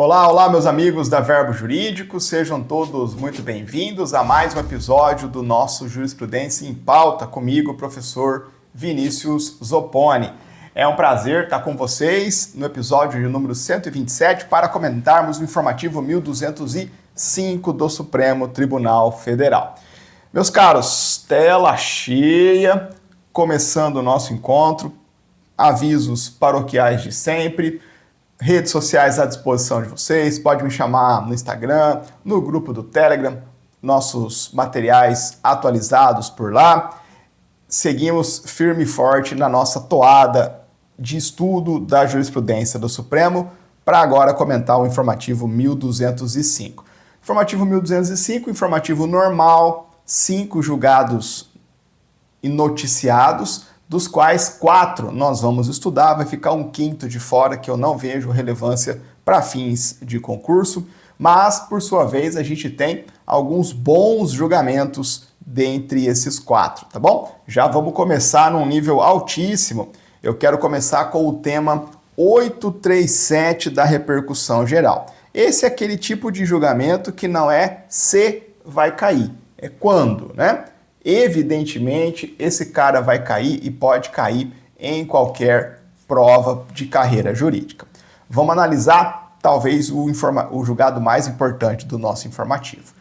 Olá, olá, meus amigos da Verbo Jurídico, sejam todos muito bem-vindos a mais um episódio do nosso Jurisprudência em Pauta, comigo, professor Vinícius Zopponi. É um prazer estar com vocês no episódio de número 127 para comentarmos o informativo 1205 do Supremo Tribunal Federal. Meus caros, tela cheia, começando o nosso encontro, avisos paroquiais de sempre, redes sociais à disposição de vocês, pode me chamar no Instagram, no grupo do Telegram, nossos materiais atualizados por lá. Seguimos firme e forte na nossa toada de estudo da jurisprudência do Supremo, para agora comentar o informativo 1205. Informativo 1205, informativo normal, 5 julgados e noticiados, dos quais 4 nós vamos estudar, vai ficar um quinto de fora que eu não vejo relevância para fins de concurso, mas, por sua vez, a gente tem alguns bons julgamentos dentre esses 4, tá bom? Já vamos começar num nível altíssimo. Eu quero começar com o tema 837 da repercussão geral. Esse é aquele tipo de julgamento que não é se vai cair, é quando, né? Evidentemente, esse cara vai cair e pode cair em qualquer prova de carreira jurídica. Vamos analisar, talvez, o julgado mais importante do nosso informativo.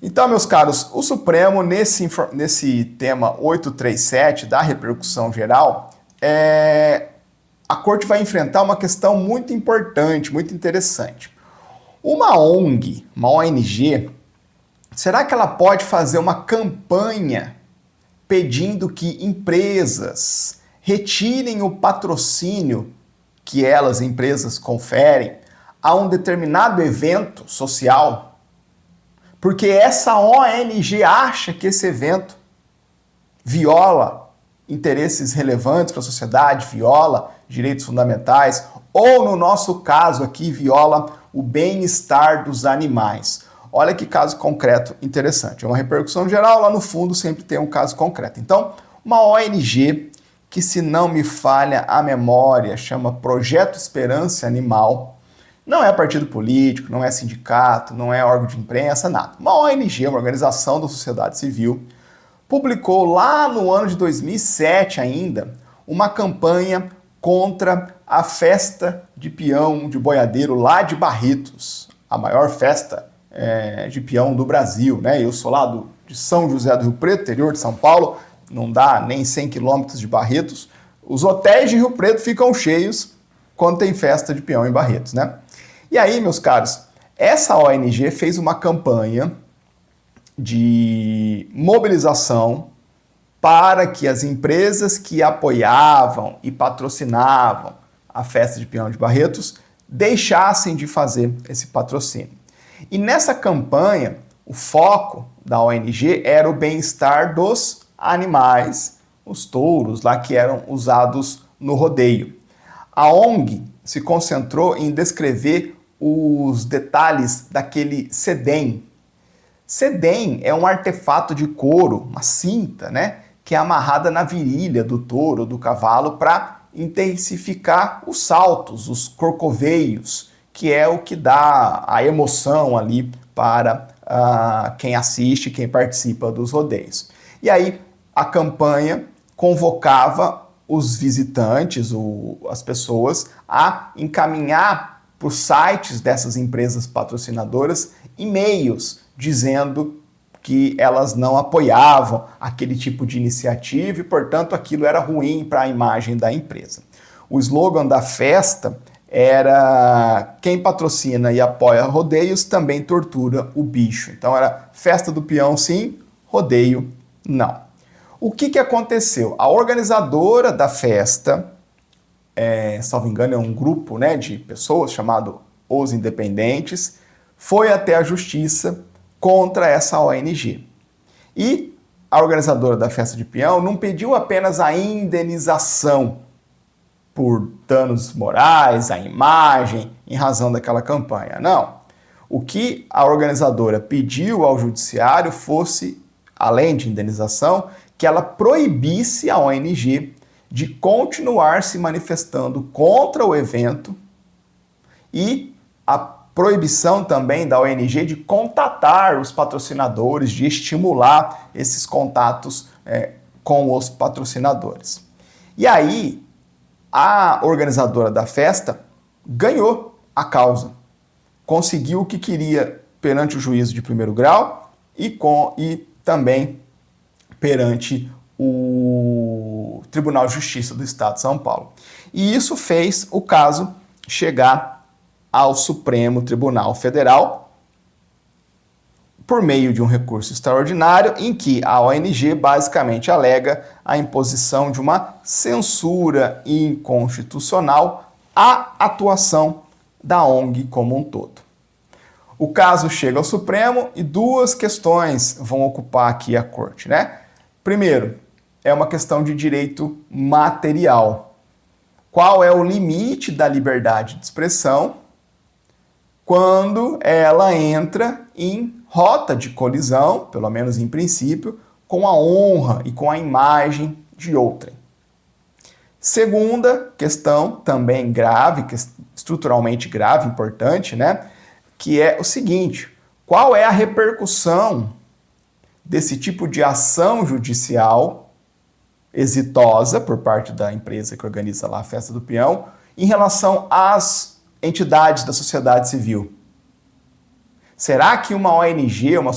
Então, meus caros, o Supremo, nesse tema 837 da repercussão geral, a Corte vai enfrentar uma questão muito importante, muito interessante. Uma ONG, uma ONG, será que ela pode fazer uma campanha pedindo que empresas retirem o patrocínio que elas, empresas, conferem a um determinado evento social? Porque essa ONG acha que esse evento viola interesses relevantes para a sociedade, viola direitos fundamentais, ou, no nosso caso aqui, viola o bem-estar dos animais. Olha que caso concreto interessante. É uma repercussão geral, lá no fundo sempre tem um caso concreto. Então, uma ONG que, se não me falha a memória, chama Projeto Esperança Animal, não é partido político, não é sindicato, não é órgão de imprensa, nada. Uma ONG, uma organização da sociedade civil, publicou lá no ano de 2007 ainda, uma campanha contra a festa de peão de boiadeiro lá de Barretos, a maior festa de peão do Brasil, né? Eu sou lá de São José do Rio Preto, interior de São Paulo, não dá nem 100 quilômetros de Barretos. Os hotéis de Rio Preto ficam cheios quando tem festa de peão em Barretos, né? E aí, meus caros, essa ONG fez uma campanha de mobilização para que as empresas que apoiavam e patrocinavam a festa de peão de Barretos deixassem de fazer esse patrocínio. E nessa campanha, o foco da ONG era o bem-estar dos animais, os touros lá que eram usados no rodeio. A ONG se concentrou em descrever os detalhes daquele sedem. Sedem é um artefato de couro, uma cinta, né, que é amarrada na virilha do touro ou do cavalo para intensificar os saltos, os corcoveios, que é o que dá a emoção ali para quem assiste, quem participa dos rodeios. E aí a campanha convocava os visitantes, as pessoas, a encaminhar para os sites dessas empresas patrocinadoras e-mails dizendo que elas não apoiavam aquele tipo de iniciativa e, portanto, aquilo era ruim para a imagem da empresa. O slogan da festa era: quem patrocina e apoia rodeios também tortura o bicho. Então era festa do peão sim, rodeio não. O que aconteceu? A organizadora da festa, salvo engano é um grupo, né, de pessoas chamado Os Independentes, foi até a justiça contra essa ONG. E a organizadora da festa de peão não pediu apenas a indenização por danos morais, à imagem, em razão daquela campanha. Não. O que a organizadora pediu ao judiciário fosse, além de indenização, que ela proibisse a ONG de continuar se manifestando contra o evento e proibição também da ONG de contatar os patrocinadores, de estimular esses contatos com os patrocinadores. E aí, a organizadora da festa ganhou a causa, conseguiu o que queria perante o juízo de primeiro grau e também perante o Tribunal de Justiça do Estado de São Paulo. E isso fez o caso chegar ao Supremo Tribunal Federal por meio de um recurso extraordinário em que a ONG basicamente alega a imposição de uma censura inconstitucional à atuação da ONG como um todo. O caso chega ao Supremo e duas questões vão ocupar aqui a corte, né? Primeiro, é uma questão de direito material. Qual é o limite da liberdade de expressão quando ela entra em rota de colisão, pelo menos em princípio, com a honra e com a imagem de outrem? Segunda questão, também grave, estruturalmente grave, importante, né? Que é o seguinte: qual é a repercussão desse tipo de ação judicial exitosa por parte da empresa que organiza lá a Festa do Peão em relação às entidades da sociedade civil? Será que uma ONG, uma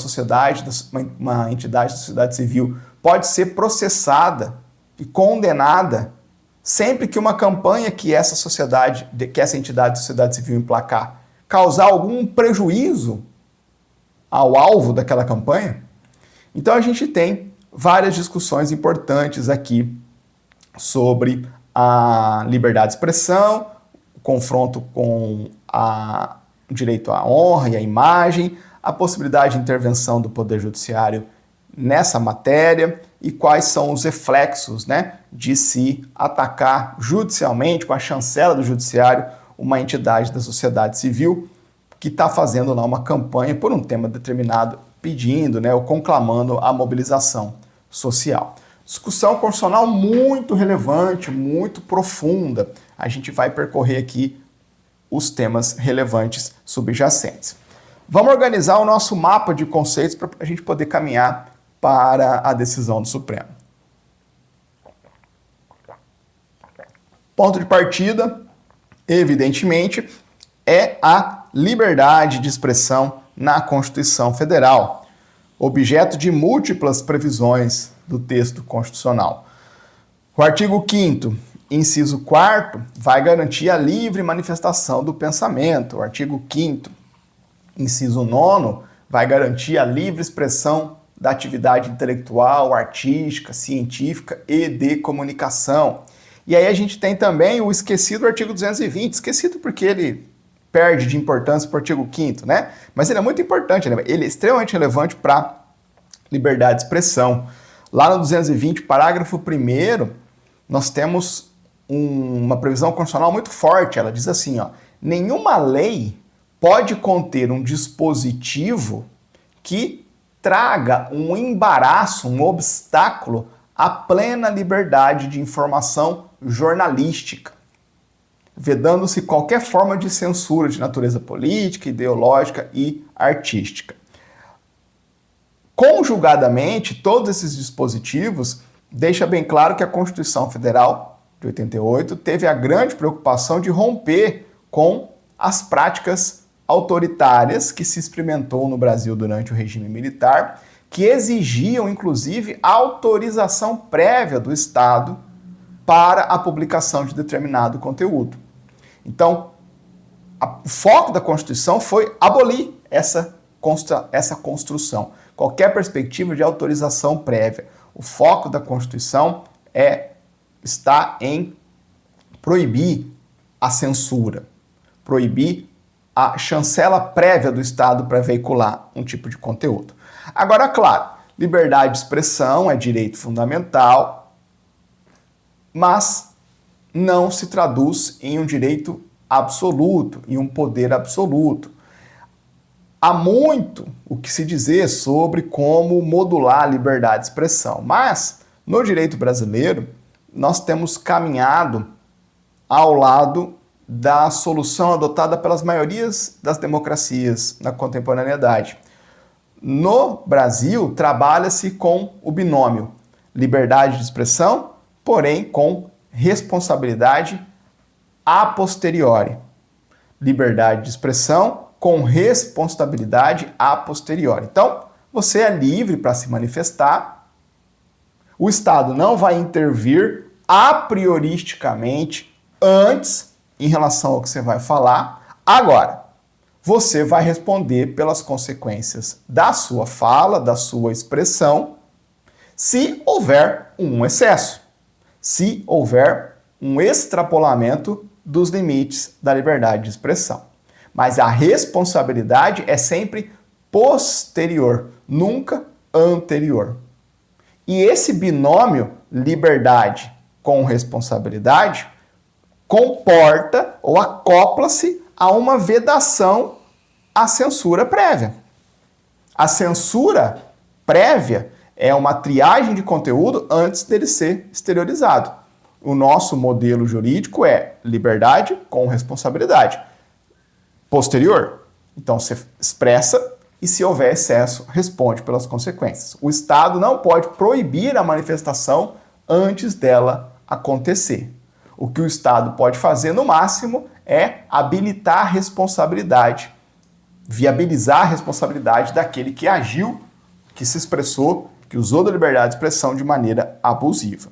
entidade da sociedade civil pode ser processada e condenada sempre que uma campanha que essa entidade da sociedade civil emplacar causar algum prejuízo ao alvo daquela campanha? Então a gente tem várias discussões importantes aqui sobre a liberdade de expressão, o confronto com o direito à honra e à imagem, a possibilidade de intervenção do Poder Judiciário nessa matéria e quais são os reflexos, né, de se atacar judicialmente, com a chancela do Judiciário, uma entidade da sociedade civil que está fazendo lá uma campanha por um tema determinado, pedindo, né, ou conclamando a mobilização social. Discussão constitucional muito relevante, muito profunda. A gente vai percorrer aqui os temas relevantes subjacentes. Vamos organizar o nosso mapa de conceitos para a gente poder caminhar para a decisão do Supremo. Ponto de partida, evidentemente, é a liberdade de expressão na Constituição Federal, objeto de múltiplas previsões do texto constitucional. O artigo 5º, inciso 4º, vai garantir a livre manifestação do pensamento. O artigo 5º, inciso 9º, vai garantir a livre expressão da atividade intelectual, artística, científica e de comunicação. E aí a gente tem também o esquecido artigo 220, esquecido porque ele perde de importância para o artigo 5º, né? Mas ele é muito importante, né? Ele é extremamente relevante para a liberdade de expressão. Lá no 220, parágrafo 1º, nós temos uma previsão constitucional muito forte. Ela diz assim, ó: nenhuma lei pode conter um dispositivo que traga um embaraço, um obstáculo à plena liberdade de informação jornalística, vedando-se qualquer forma de censura de natureza política, ideológica e artística. Conjugadamente, todos esses dispositivos deixam bem claro que a Constituição Federal de 88 teve a grande preocupação de romper com as práticas autoritárias que se experimentou no Brasil durante o regime militar, que exigiam, inclusive, autorização prévia do Estado para a publicação de determinado conteúdo. Então, o foco da Constituição foi abolir essa construção, qualquer perspectiva de autorização prévia. O foco da Constituição está em proibir a censura, proibir a chancela prévia do Estado para veicular um tipo de conteúdo. Agora, claro, liberdade de expressão é direito fundamental, mas não se traduz em um direito absoluto, em um poder absoluto. Há muito o que se dizer sobre como modular a liberdade de expressão, mas no direito brasileiro nós temos caminhado ao lado da solução adotada pelas maiorias das democracias na contemporaneidade. No Brasil, trabalha-se com o binômio liberdade de expressão, porém com responsabilidade a posteriori. Liberdade de expressão com responsabilidade a posteriori. Então, você é livre para se manifestar, o Estado não vai intervir a prioristicamente antes em relação ao que você vai falar. Agora, você vai responder pelas consequências da sua fala, da sua expressão, se houver um excesso, se houver um extrapolamento dos limites da liberdade de expressão. Mas a responsabilidade é sempre posterior, nunca anterior. E esse binômio liberdade com responsabilidade comporta ou acopla-se a uma vedação à censura prévia. A censura prévia é uma triagem de conteúdo antes dele ser exteriorizado. O nosso modelo jurídico é liberdade com responsabilidade. Posterior. Então você expressa e, se houver excesso, responde pelas consequências. O Estado não pode proibir a manifestação antes dela acontecer. O que o Estado pode fazer, no máximo, é habilitar a responsabilidade, viabilizar a responsabilidade daquele que agiu, que se expressou, que usou da liberdade de expressão de maneira abusiva.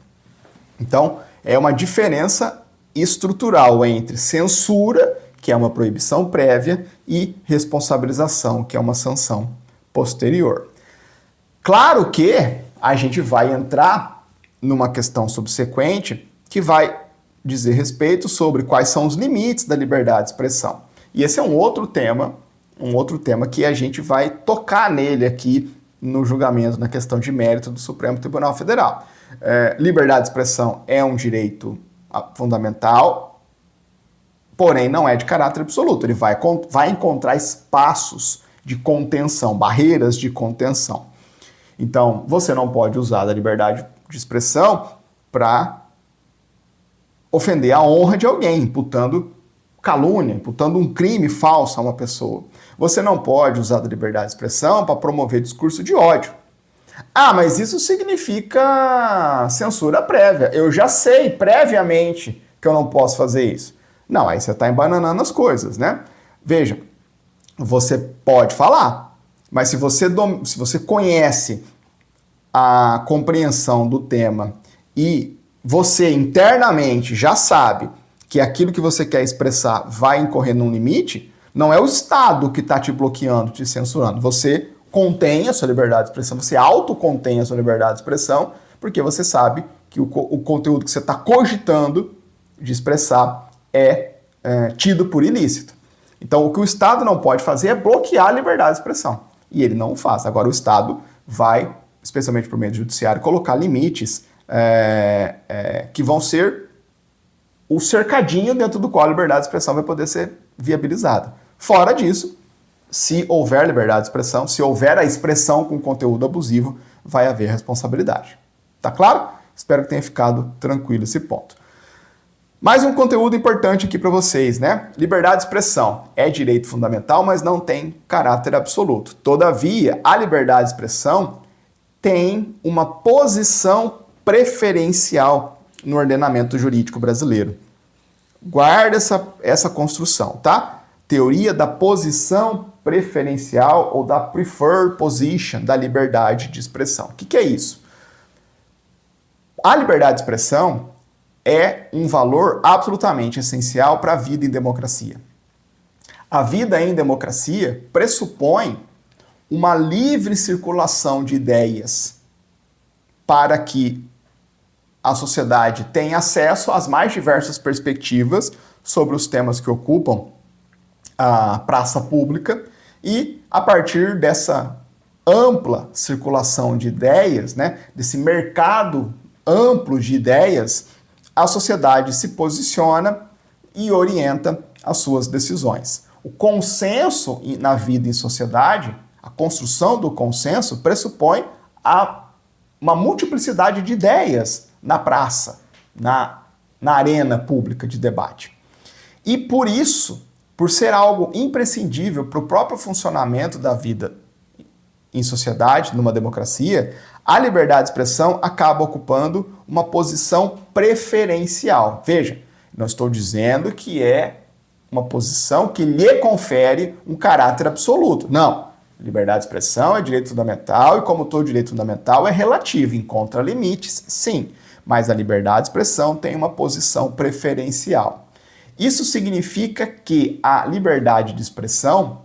Então, é uma diferença estrutural entre censura, que é uma proibição prévia, e responsabilização, que é uma sanção posterior. Claro que a gente vai entrar numa questão subsequente que vai dizer respeito sobre quais são os limites da liberdade de expressão. E esse é um outro tema que a gente vai tocar nele aqui no julgamento, na questão de mérito do Supremo Tribunal Federal. Liberdade de expressão é um direito fundamental, porém não é de caráter absoluto. Ele vai encontrar espaços de contenção, barreiras de contenção. Então, você não pode usar da liberdade de expressão para ofender a honra de alguém, imputando calúnia, imputando um crime falso a uma pessoa. Você não pode usar da liberdade de expressão para promover discurso de ódio. Ah, mas isso significa censura prévia. Eu já sei previamente que eu não posso fazer isso. Não, aí você está embananando as coisas, né? Veja, você pode falar, mas se você conhece a compreensão do tema e você internamente já sabe que aquilo que você quer expressar vai incorrer num limite, não é o Estado que está te bloqueando, te censurando. Você contém a sua liberdade de expressão, você autocontém a sua liberdade de expressão, porque você sabe que o conteúdo que você está cogitando de expressar é tido por ilícito. Então, o que o Estado não pode fazer é bloquear a liberdade de expressão. E ele não o faz. Agora, o Estado vai, especialmente por meio do judiciário, colocar limites que vão ser o cercadinho dentro do qual a liberdade de expressão vai poder ser viabilizada. Fora disso, se houver liberdade de expressão, se houver a expressão com conteúdo abusivo, vai haver responsabilidade. Tá claro? Espero que tenha ficado tranquilo esse ponto. Mais um conteúdo importante aqui para vocês, né? Liberdade de expressão é direito fundamental, mas não tem caráter absoluto. Todavia, a liberdade de expressão tem uma posição preferencial no ordenamento jurídico brasileiro. Guarda essa construção, tá? Teoria da posição preferencial ou da preferred position da liberdade de expressão. O que é isso? A liberdade de expressão é um valor absolutamente essencial para a vida em democracia. A vida em democracia pressupõe uma livre circulação de ideias para que a sociedade tenha acesso às mais diversas perspectivas sobre os temas que ocupam a praça pública e, a partir dessa ampla circulação de ideias, né, desse mercado amplo de ideias, a sociedade se posiciona e orienta as suas decisões. O consenso na vida em sociedade, a construção do consenso, pressupõe uma multiplicidade de ideias na praça, na arena pública de debate. E por isso, por ser algo imprescindível para o próprio funcionamento da vida em sociedade, numa democracia, a liberdade de expressão acaba ocupando uma posição preferencial. Veja, não estou dizendo que é uma posição que lhe confere um caráter absoluto. Não. Liberdade de expressão é direito fundamental e, como todo direito fundamental, é relativo, encontra limites, sim. Mas a liberdade de expressão tem uma posição preferencial. Isso significa que a liberdade de expressão,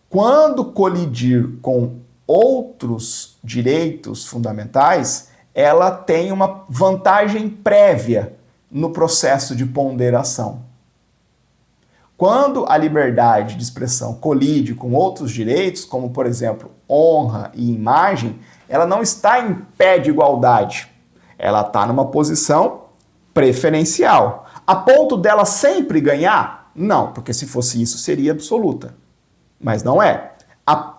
quando colidir com outros direitos fundamentais, ela tem uma vantagem prévia no processo de ponderação. Quando a liberdade de expressão colide com outros direitos, como, por exemplo, honra e imagem, ela não está em pé de igualdade. Ela está numa posição preferencial. A ponto dela sempre ganhar? Não, porque se fosse isso seria absoluta. Mas não é.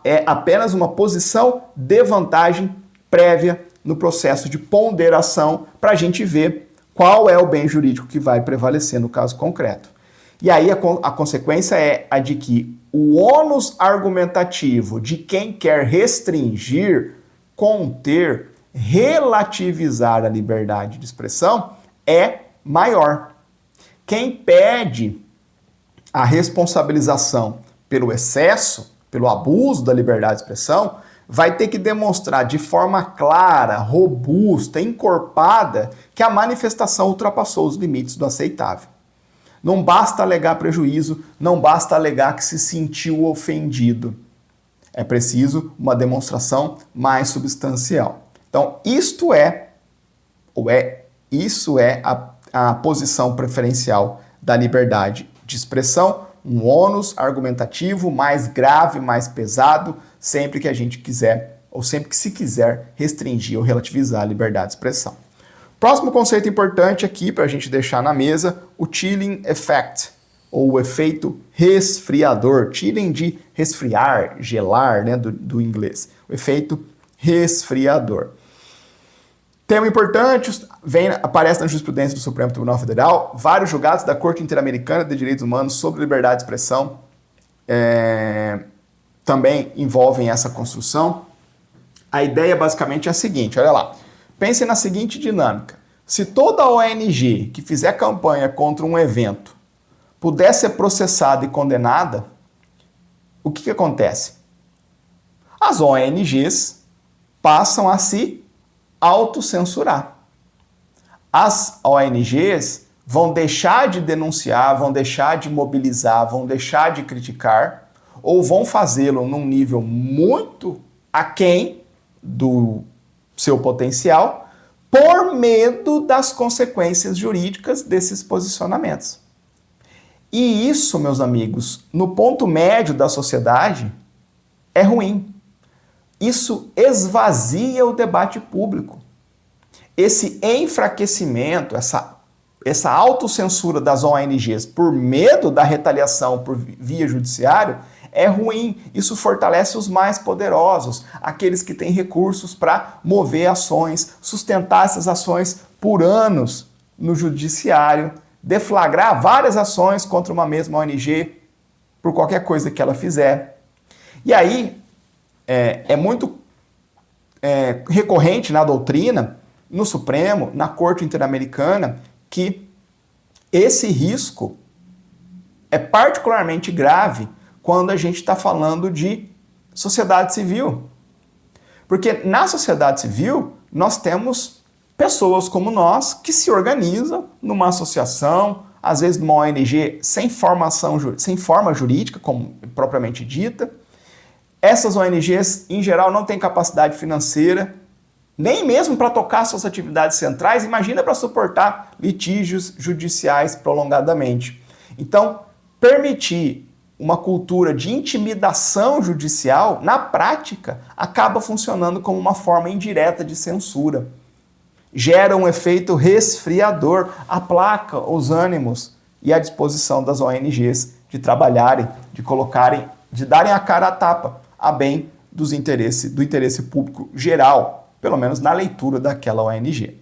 É apenas uma posição de vantagem prévia no processo de ponderação para a gente ver qual é o bem jurídico que vai prevalecer no caso concreto. E aí a consequência é a de que o ônus argumentativo de quem quer restringir, conter, relativizar a liberdade de expressão é maior. Quem pede a responsabilização pelo excesso, pelo abuso da liberdade de expressão, vai ter que demonstrar de forma clara, robusta, encorpada, que a manifestação ultrapassou os limites do aceitável. Não basta alegar prejuízo, não basta alegar que se sentiu ofendido. É preciso uma demonstração mais substancial. Então, isso é a posição preferencial da liberdade de expressão, um ônus argumentativo mais grave, mais pesado, sempre que a gente quiser, ou sempre que se quiser restringir ou relativizar a liberdade de expressão. Próximo conceito importante aqui para a gente deixar na mesa, o chilling effect, ou o efeito resfriador. Chilling de resfriar, gelar, né, do inglês. O efeito resfriador. Tema importante, aparece na jurisprudência do Supremo Tribunal Federal, vários julgados da Corte Interamericana de Direitos Humanos sobre liberdade de expressão também envolvem essa construção. A ideia basicamente é a seguinte, olha lá. Pense na seguinte dinâmica. Se toda ONG que fizer campanha contra um evento puder ser processada e condenada, o que acontece? As ONGs passam a se autocensurar. As ONGs vão deixar de denunciar, vão deixar de mobilizar, vão deixar de criticar, ou vão fazê-lo num nível muito aquém do seu potencial, por medo das consequências jurídicas desses posicionamentos. E isso, meus amigos, no ponto médio da sociedade, é ruim. Isso esvazia o debate público. Esse enfraquecimento, essa autocensura das ONGs por medo da retaliação por via judiciário é ruim. Isso fortalece os mais poderosos, aqueles que têm recursos para mover ações, sustentar essas ações por anos no judiciário, deflagrar várias ações contra uma mesma ONG por qualquer coisa que ela fizer. E aí é muito recorrente na doutrina, no Supremo, na Corte Interamericana, que esse risco é particularmente grave quando a gente está falando de sociedade civil. Porque na sociedade civil, nós temos pessoas como nós que se organizam numa associação, às vezes numa ONG sem forma jurídica, como propriamente dita. Essas ONGs, em geral, não têm capacidade financeira, nem mesmo para tocar suas atividades centrais, imagina para suportar litígios judiciais prolongadamente. Então, permitir uma cultura de intimidação judicial, na prática, acaba funcionando como uma forma indireta de censura. Gera um efeito resfriador, aplaca os ânimos e a disposição das ONGs de trabalharem, de darem a cara à tapa, a bem do interesse público geral, pelo menos na leitura daquela ONG.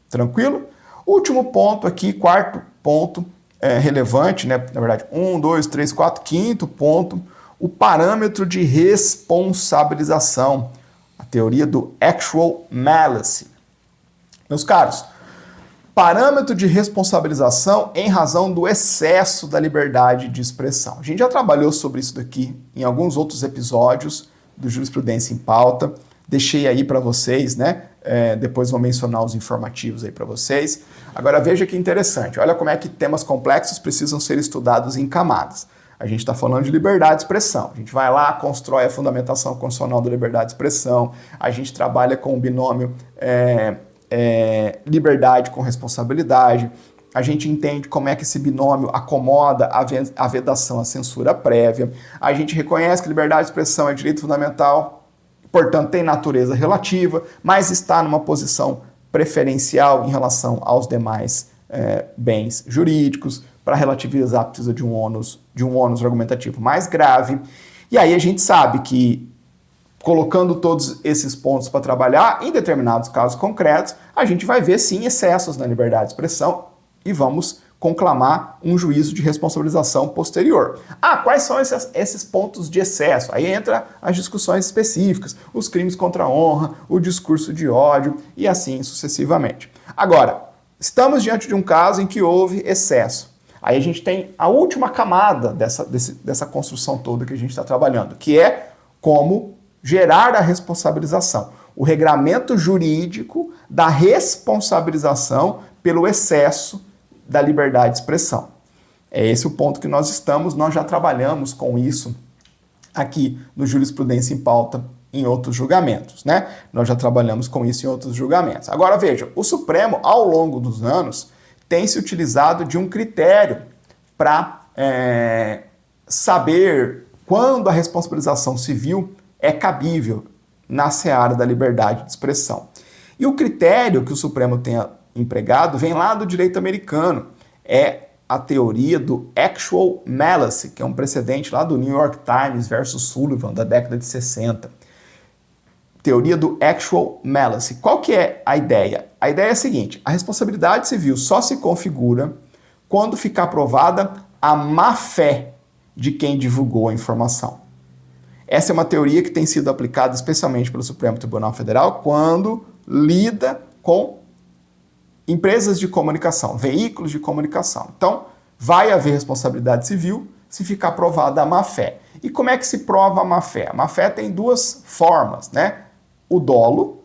Tranquilo? Último ponto aqui, quarto ponto, relevante, né? Na verdade, 1, 2, 3, 4, quinto ponto, o parâmetro de responsabilização, a teoria do actual malice. Meus caros, parâmetro de responsabilização em razão do excesso da liberdade de expressão. A gente já trabalhou sobre isso daqui em alguns outros episódios do Jurisprudência em Pauta. Deixei aí para vocês, né? Depois vou mencionar os informativos aí para vocês. Agora veja que interessante. Olha como é que temas complexos precisam ser estudados em camadas. A gente está falando de liberdade de expressão. A gente vai lá, constrói a fundamentação constitucional da liberdade de expressão. A gente trabalha com o binômio liberdade com responsabilidade, a gente entende como é que esse binômio acomoda a vedação à censura prévia, a gente reconhece que liberdade de expressão é direito fundamental, portanto tem natureza relativa, mas está numa posição preferencial em relação aos demais bens jurídicos. Para relativizar precisa de um ônus argumentativo mais grave, e aí a gente sabe que colocando todos esses pontos para trabalhar, em determinados casos concretos, a gente vai ver sim excessos na liberdade de expressão e vamos conclamar um juízo de responsabilização posterior. Quais são esses pontos de excesso? Aí entra as discussões específicas, os crimes contra a honra, o discurso de ódio e assim sucessivamente. Agora, estamos diante de um caso em que houve excesso. Aí a gente tem a última camada dessa construção toda que a gente está trabalhando, que é como gerar a responsabilização, o regramento jurídico da responsabilização pelo excesso da liberdade de expressão. É esse o ponto que nós já trabalhamos com isso aqui no Jurisprudência em Pauta em outros julgamentos, né? Nós já trabalhamos com isso em outros julgamentos. Agora veja, o Supremo, ao longo dos anos, tem se utilizado de um critério para saber quando a responsabilização civil é cabível na seara da liberdade de expressão. E o critério que o Supremo tem empregado vem lá do direito americano. É a teoria do actual malice, que é um precedente lá do New York Times versus Sullivan, da década de 60. Teoria do actual malice. Qual que é a ideia? A ideia é a seguinte: a responsabilidade civil só se configura quando ficar provada a má-fé de quem divulgou a informação. Essa é uma teoria que tem sido aplicada especialmente pelo Supremo Tribunal Federal quando lida com empresas de comunicação, veículos de comunicação. Então, vai haver responsabilidade civil se ficar provada a má-fé. E como é que se prova a má-fé? A má-fé tem duas formas, né? O dolo,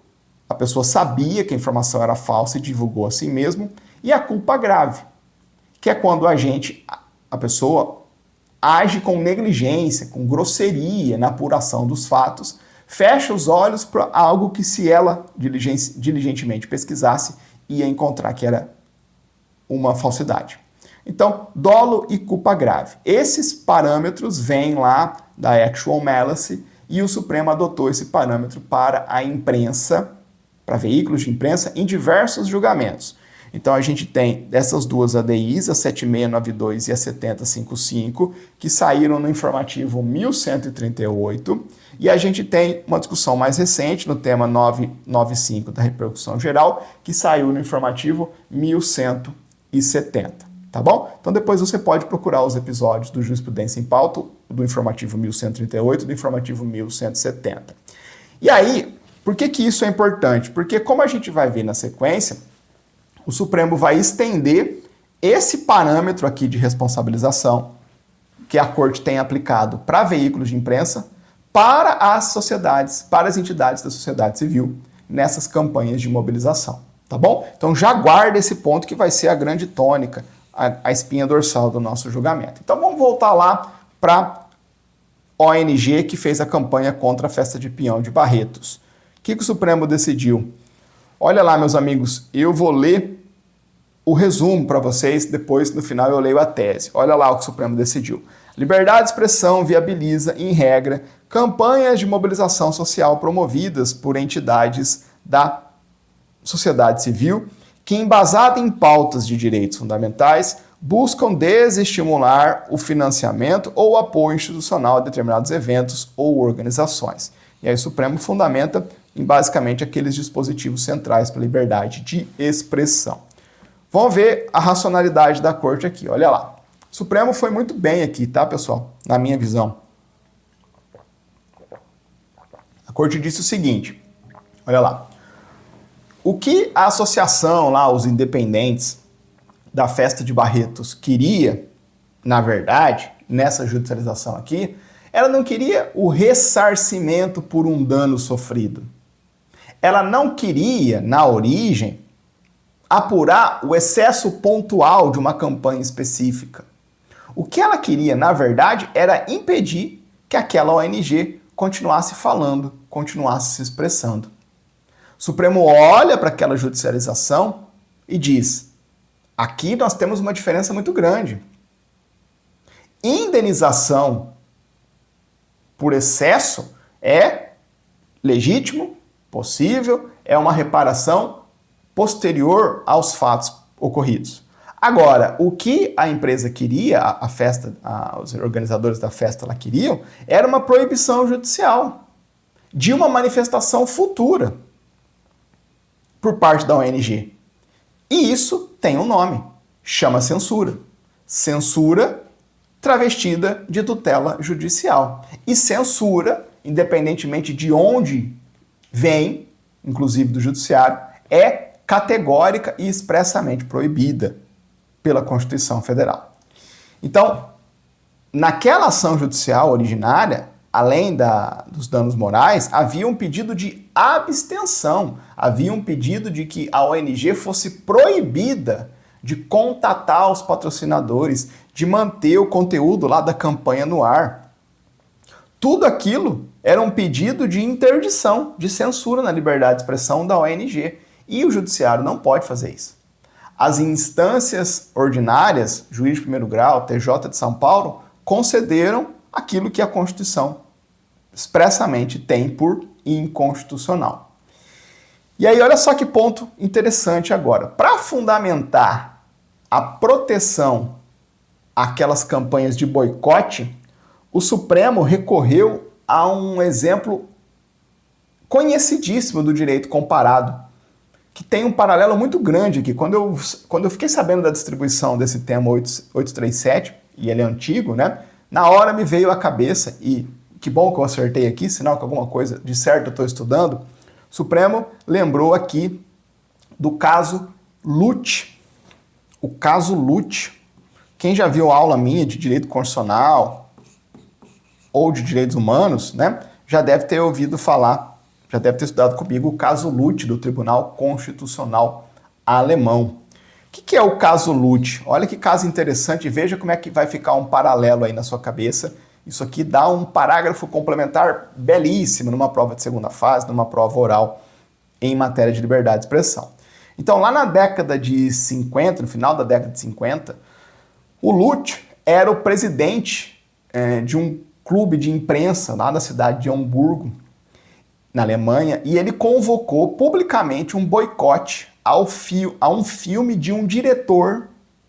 a pessoa sabia que a informação era falsa e divulgou assim mesmo, e a culpa grave, que é quando a pessoa age com negligência, com grosseria na apuração dos fatos, fecha os olhos para algo que, se ela diligentemente pesquisasse, ia encontrar que era uma falsidade. Então, dolo e culpa grave. Esses parâmetros vêm lá da actual malice e o Supremo adotou esse parâmetro para a imprensa, para veículos de imprensa, em diversos julgamentos. Então, a gente tem dessas duas ADIs, a 7692 e a 7055, que saíram no informativo 1138, e a gente tem uma discussão mais recente no tema 995 da repercussão geral, que saiu no informativo 1170, tá bom? Então, depois você pode procurar os episódios do Jurisprudência em Pauta, do informativo 1138 e do informativo 1170. E aí, por que isso é importante? Porque, como a gente vai ver na sequência, o Supremo vai estender esse parâmetro aqui de responsabilização que a Corte tem aplicado para veículos de imprensa para as sociedades, para as entidades da sociedade civil nessas campanhas de mobilização, tá bom? Então já guarda esse ponto que vai ser a grande tônica, a espinha dorsal do nosso julgamento. Então vamos voltar lá para a ONG que fez a campanha contra a festa de Pinhão de Barretos. O que o Supremo decidiu? Olha lá, meus amigos, eu vou ler o resumo para vocês, depois no final eu leio a tese. Olha lá o que o Supremo decidiu. Liberdade de expressão viabiliza, em regra, campanhas de mobilização social promovidas por entidades da sociedade civil que, embasada em pautas de direitos fundamentais, buscam desestimular o financiamento ou apoio institucional a determinados eventos ou organizações. E aí o Supremo fundamenta em basicamente aqueles dispositivos centrais para a liberdade de expressão. Vamos ver a racionalidade da corte aqui, olha lá. O Supremo foi muito bem aqui, tá, pessoal? Na minha visão. A corte disse o seguinte, olha lá. O que a associação lá, os independentes da festa de Barretos queria, na verdade, nessa judicialização aqui, ela não queria o ressarcimento por um dano sofrido. Ela não queria, na origem, apurar o excesso pontual de uma campanha específica. O que ela queria, na verdade, era impedir que aquela ONG continuasse falando, continuasse se expressando. O Supremo olha para aquela judicialização e diz: aqui nós temos uma diferença muito grande. Indenização por excesso é legítimo, possível, é uma reparação posterior aos fatos ocorridos. Agora, o que a empresa queria, a festa, os organizadores da festa lá queriam, era uma proibição judicial de uma manifestação futura por parte da ONG. E isso tem um nome, chama censura. Censura travestida de tutela judicial. E censura, independentemente de onde vem, inclusive do judiciário, é categórica e expressamente proibida pela Constituição Federal. Então, naquela ação judicial originária, além dos danos morais, havia um pedido de abstenção, havia um pedido de que a ONG fosse proibida de contatar os patrocinadores, de manter o conteúdo lá da campanha no ar. Tudo aquilo era um pedido de interdição, de censura na liberdade de expressão da ONG. E o judiciário não pode fazer isso. As instâncias ordinárias, juiz de primeiro grau, TJ de São Paulo, concederam aquilo que a Constituição expressamente tem por inconstitucional. E aí, olha só que ponto interessante agora. Para fundamentar a proteção àquelas campanhas de boicote, o Supremo recorreu a um exemplo conhecidíssimo do direito comparado, que tem um paralelo muito grande aqui. Quando eu fiquei sabendo da distribuição desse tema 837, e ele é antigo, né? Na hora me veio à cabeça, e que bom que eu acertei aqui, sinal que alguma coisa de certo eu estou estudando, o Supremo lembrou aqui do caso Lute. O caso Lute. Quem já viu aula minha de direito constitucional ou de direitos humanos, né, já deve ter ouvido falar, já deve ter estudado comigo o caso Lute do Tribunal Constitucional Alemão. O que é o caso Lute? Olha que caso interessante, veja como é que vai ficar um paralelo aí na sua cabeça. Isso aqui dá um parágrafo complementar belíssimo numa prova de segunda fase, numa prova oral em matéria de liberdade de expressão. Então, lá na década de 50, no final da década de 50, o Lute era o presidente de um clube de imprensa lá da cidade de Hamburgo, na Alemanha, e ele convocou publicamente um boicote a um filme de um diretor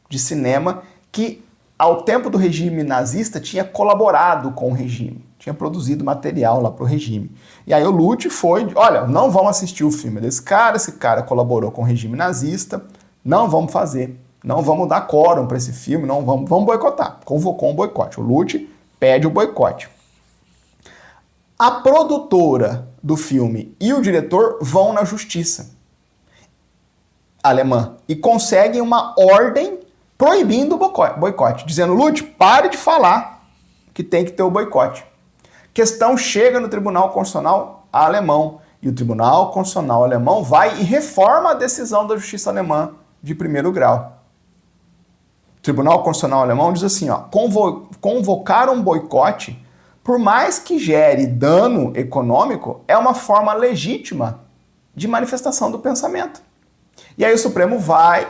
de cinema que, ao tempo do regime nazista, tinha colaborado com o regime, tinha produzido material lá para o regime. E aí o Lute foi, olha, não vamos assistir o filme desse cara, esse cara colaborou com o regime nazista, não vamos fazer, não vamos dar quórum para esse filme, não vamos boicotar. Convocou um boicote. O Lute pede o boicote. A produtora do filme e o diretor vão na justiça alemã e conseguem uma ordem proibindo o boicote, dizendo: Lute, pare de falar que tem que ter o boicote. Questão chega no Tribunal Constitucional Alemão e o Tribunal Constitucional Alemão vai e reforma a decisão da Justiça Alemã de primeiro grau. O Tribunal Constitucional Alemão diz assim, ó, convocar um boicote, por mais que gere dano econômico, é uma forma legítima de manifestação do pensamento. E aí o Supremo vai,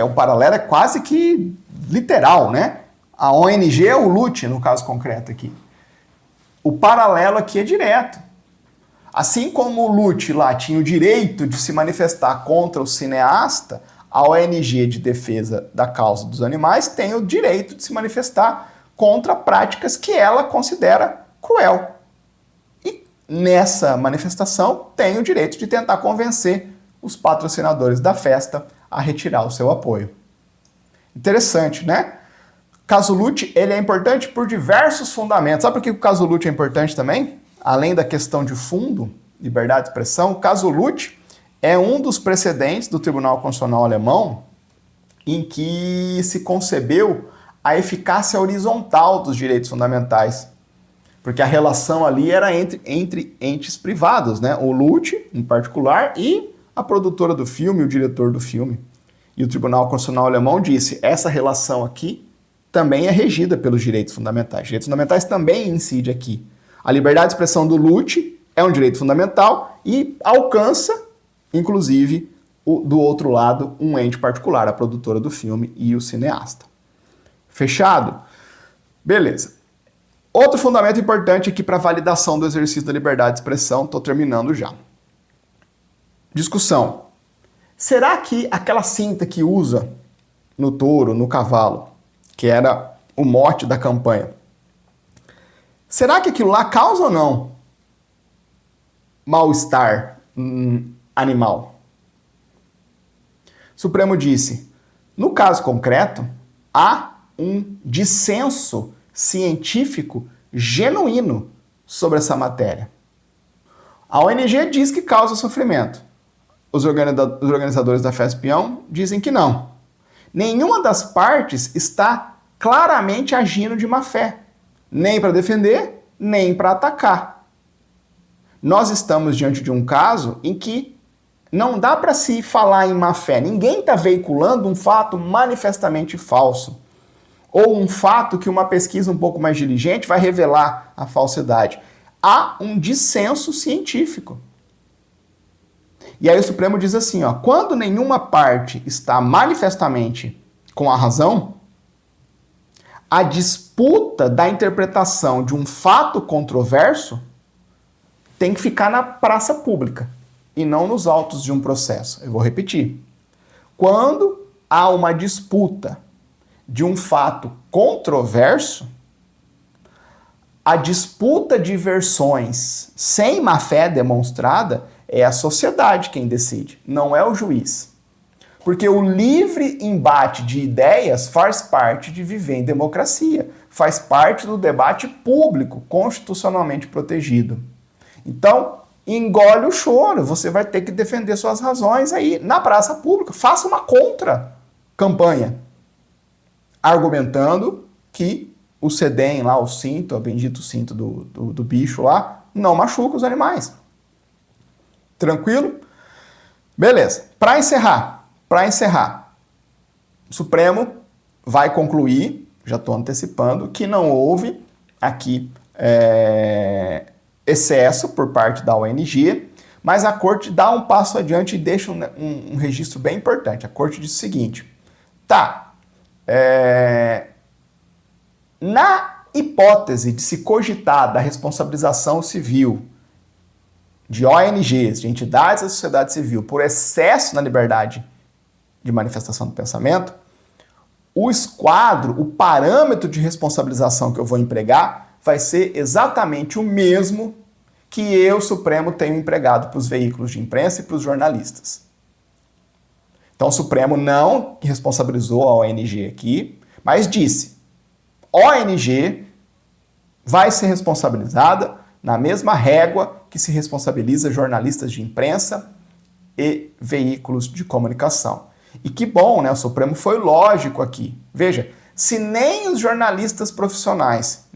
o paralelo é quase que literal, né? A ONG é o Lute, no caso concreto aqui. O paralelo aqui é direto. Assim como o Lute lá tinha o direito de se manifestar contra o cineasta, a ONG de defesa da causa dos animais tem o direito de se manifestar contra práticas que ela considera cruel. E nessa manifestação tem o direito de tentar convencer os patrocinadores da festa a retirar o seu apoio. Interessante, né? Caso Lute, ele é importante por diversos fundamentos. Sabe por que o caso Lute é importante também? Além da questão de fundo, liberdade de expressão, o caso Lute é um dos precedentes do Tribunal Constitucional Alemão em que se concebeu a eficácia horizontal dos direitos fundamentais. Porque a relação ali era entre entes privados, né? O Lute, em particular, e a produtora do filme, o diretor do filme. E o Tribunal Constitucional Alemão disse, essa relação aqui também é regida pelos direitos fundamentais. Direitos fundamentais também incidem aqui. A liberdade de expressão do Lute é um direito fundamental e alcança, inclusive, do outro lado, um ente particular, a produtora do filme e o cineasta. Fechado? Beleza. Outro fundamento importante aqui para a validação do exercício da liberdade de expressão, estou terminando já. Discussão. Será que aquela cinta que usa no touro, no cavalo, que era o mote da campanha, será que aquilo lá causa ou não mal-estar animal? O Supremo disse, no caso concreto, há um dissenso científico genuíno sobre essa matéria. A ONG diz que causa sofrimento. Os organizadores da Festa Peão dizem que não. Nenhuma das partes está claramente agindo de má fé, nem para defender, nem para atacar. Nós estamos diante de um caso em que não dá para se falar em má fé. Ninguém está veiculando um fato manifestamente falso. Ou um fato que uma pesquisa um pouco mais diligente vai revelar a falsidade. Há um dissenso científico. E aí o Supremo diz assim, ó, quando nenhuma parte está manifestamente com a razão, a disputa da interpretação de um fato controverso tem que ficar na praça pública e não nos autos de um processo. Eu vou repetir. Quando há uma disputa de um fato controverso, a disputa de versões sem má-fé demonstrada é a sociedade quem decide, não é o juiz. Porque o livre embate de ideias faz parte de viver em democracia, faz parte do debate público, constitucionalmente protegido. Então, engole o choro, você vai ter que defender suas razões aí na praça pública. Faça uma contra-campanha, argumentando que o sedem lá, o cinto, o bendito cinto do bicho lá, não machuca os animais. Tranquilo? Beleza. Para encerrar, o Supremo vai concluir, já estou antecipando, que não houve aqui excesso por parte da ONG, mas a Corte dá um passo adiante e deixa um registro bem importante. A Corte diz o seguinte, na hipótese de se cogitar da responsabilização civil de ONGs, de entidades da sociedade civil, por excesso na liberdade de manifestação do pensamento, o esquadro, o parâmetro de responsabilização que eu vou empregar vai ser exatamente o mesmo que eu, Supremo, tenho empregado para os veículos de imprensa e para os jornalistas. Então o Supremo não responsabilizou a ONG aqui, mas disse, ONG vai ser responsabilizada na mesma régua que se responsabiliza jornalistas de imprensa e veículos de comunicação. E que bom, né? O Supremo foi lógico aqui. Veja, se nem os jornalistas profissionais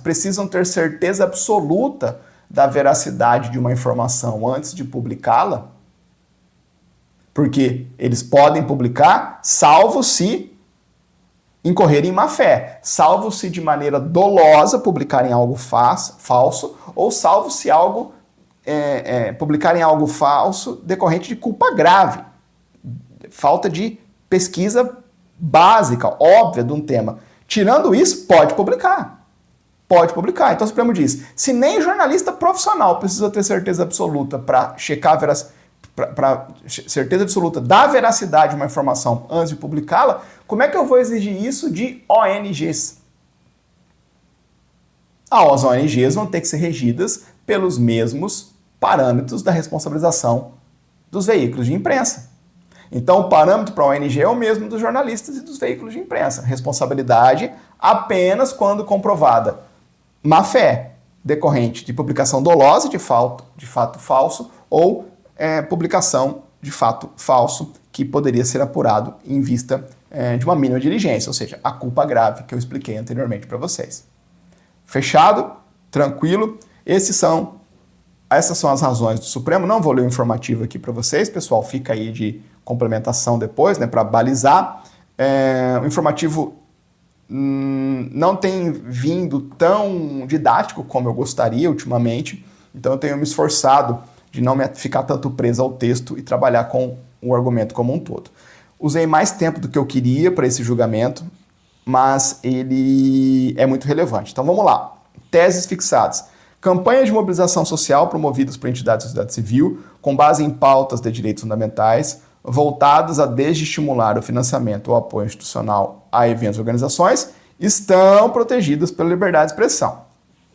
precisam ter certeza absoluta da veracidade de uma informação antes de publicá-la, porque eles podem publicar, salvo se incorrerem em má fé, salvo se de maneira dolosa publicarem algo falso, ou salvo se publicarem algo falso decorrente de culpa grave, falta de pesquisa básica, óbvia de um tema. Tirando isso, pode publicar. Então o Supremo diz, se nem jornalista profissional precisa ter certeza absoluta para checar certeza absoluta da veracidade de uma informação antes de publicá-la, como é que eu vou exigir isso de ONGs? As ONGs vão ter que ser regidas pelos mesmos parâmetros da responsabilização dos veículos de imprensa. Então, o parâmetro para a ONG é o mesmo dos jornalistas e dos veículos de imprensa. Responsabilidade apenas quando comprovada má-fé, decorrente de publicação dolosa de fato falso ou publicação de fato falso que poderia ser apurado em vista de uma mínima diligência, ou seja, a culpa grave que eu expliquei anteriormente para vocês. Fechado? Tranquilo? Essas são as razões do Supremo. Não vou ler o informativo aqui para vocês, pessoal, fica aí de complementação depois, né, para balizar. O informativo não tem vindo tão didático como eu gostaria ultimamente, então eu tenho me esforçado de não ficar tanto preso ao texto e trabalhar com o argumento como um todo. Usei mais tempo do que eu queria para esse julgamento, mas ele é muito relevante. Então vamos lá. Teses fixadas. Campanhas de mobilização social promovidas por entidades da sociedade civil, com base em pautas de direitos fundamentais, voltadas a desestimular o financiamento ou apoio institucional a eventos e organizações, estão protegidas pela liberdade de expressão.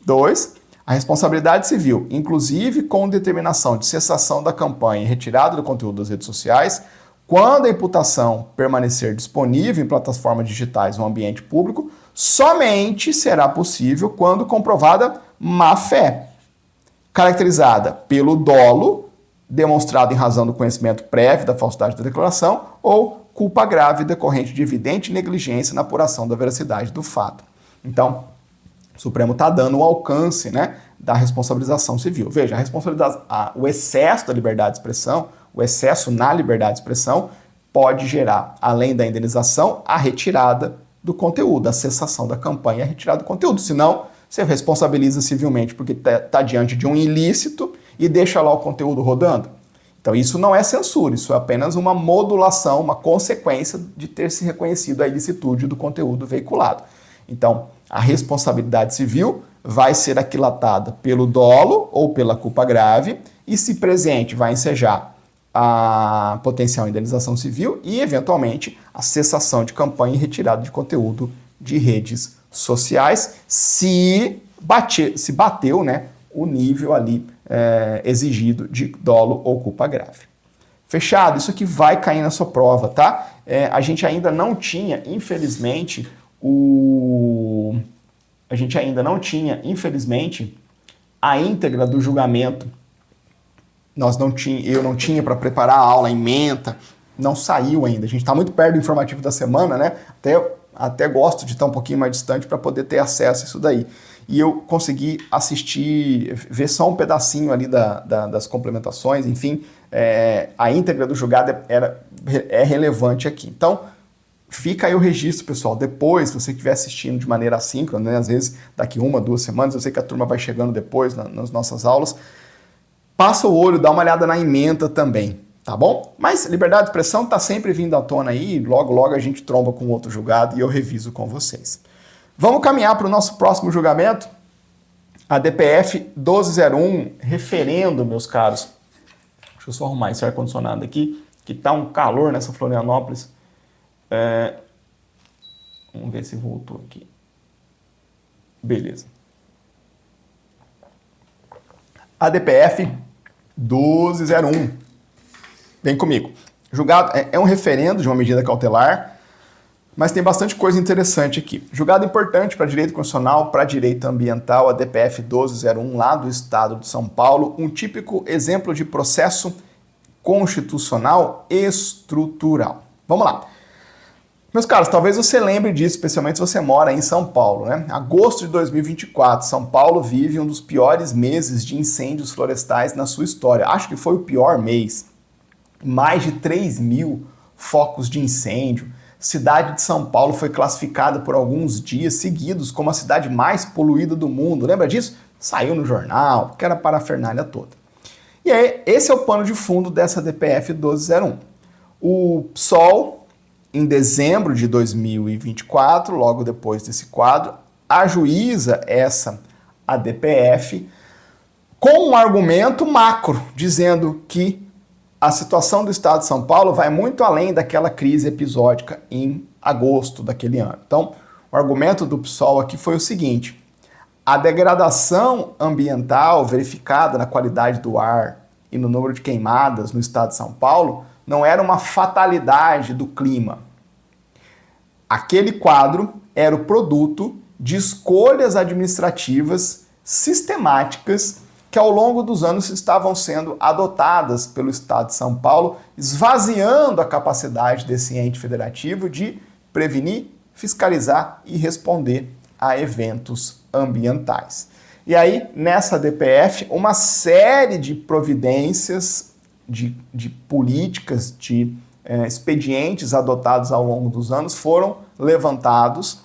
2. A responsabilidade civil, inclusive com determinação de cessação da campanha e retirada do conteúdo das redes sociais, quando a imputação permanecer disponível em plataformas digitais ou ambiente público, somente será possível quando comprovada má-fé, caracterizada pelo dolo, demonstrado em razão do conhecimento prévio da falsidade da declaração, ou culpa grave decorrente de evidente negligência na apuração da veracidade do fato. Então, o Supremo está dando o alcance, né, da responsabilização civil. Veja, o excesso da liberdade de expressão, o excesso na liberdade de expressão pode gerar, além da indenização, a retirada do conteúdo, a cessação da campanha e a retirada do conteúdo. Senão, você responsabiliza civilmente porque está diante de um ilícito e deixa lá o conteúdo rodando. Então isso não é censura, isso é apenas uma modulação, uma consequência de ter se reconhecido a ilicitude do conteúdo veiculado. Então, a responsabilidade civil vai ser aquilatada pelo dolo ou pela culpa grave e, se presente, vai ensejar a potencial indenização civil e, eventualmente, a cessação de campanha e retirada de conteúdo de redes sociais, se bateu, né, o nível ali exigido de dolo ou culpa grave. Fechado? Isso aqui vai cair na sua prova, tá? A gente ainda não tinha, infelizmente, a íntegra do julgamento. Eu não tinha para preparar a aula, a ementa, não saiu ainda. A gente está muito perto do informativo da semana, né? Até gosto de estar um pouquinho mais distante para poder ter acesso a isso daí. E eu consegui ver só um pedacinho ali das complementações, enfim, a íntegra do julgado é relevante aqui. Então, fica aí o registro, pessoal. Depois, se você estiver assistindo de maneira assíncrona, né, às vezes daqui 1, 2 semanas, eu sei que a turma vai chegando depois nas nossas aulas, passa o olho, dá uma olhada na ementa também, tá bom? Mas liberdade de expressão está sempre vindo à tona aí, logo a gente tromba com outro julgado e eu reviso com vocês. Vamos caminhar para o nosso próximo julgamento, a DPF 1201, referendo, meus caros. Deixa eu só arrumar esse ar-condicionado aqui, que tá um calor nessa Florianópolis. Vamos ver se voltou aqui. Beleza. A DPF 1201. Vem comigo. Julgado é um referendo de uma medida cautelar, mas tem bastante coisa interessante aqui. Julgado importante para direito constitucional, para direito ambiental, a DPF 1201 lá do estado de São Paulo, um típico exemplo de processo constitucional estrutural. Vamos lá. Meus caros, talvez você lembre disso, especialmente se você mora em São Paulo, né? Agosto de 2024, São Paulo vive um dos piores meses de incêndios florestais na sua história. Acho que foi o pior mês. Mais de 3.000 focos de incêndio. Cidade de São Paulo foi classificada por alguns dias seguidos como a cidade mais poluída do mundo. Lembra disso? Saiu no jornal, que era a parafernália toda. E aí, esse é o pano de fundo dessa DPF 1201. O PSOL, em dezembro de 2024, logo depois desse quadro, ajuiza a DPF com um argumento macro, dizendo que a situação do estado de São Paulo vai muito além daquela crise episódica em agosto daquele ano. Então, o argumento do PSOL aqui foi o seguinte: a degradação ambiental verificada na qualidade do ar e no número de queimadas no estado de São Paulo não era uma fatalidade do clima. Aquele quadro era o produto de escolhas administrativas sistemáticas que ao longo dos anos estavam sendo adotadas pelo Estado de São Paulo, esvaziando a capacidade desse ente federativo de prevenir, fiscalizar e responder a eventos ambientais. E aí, nessa DPF, uma série de providências, de políticas, de expedientes adotados ao longo dos anos foram levantados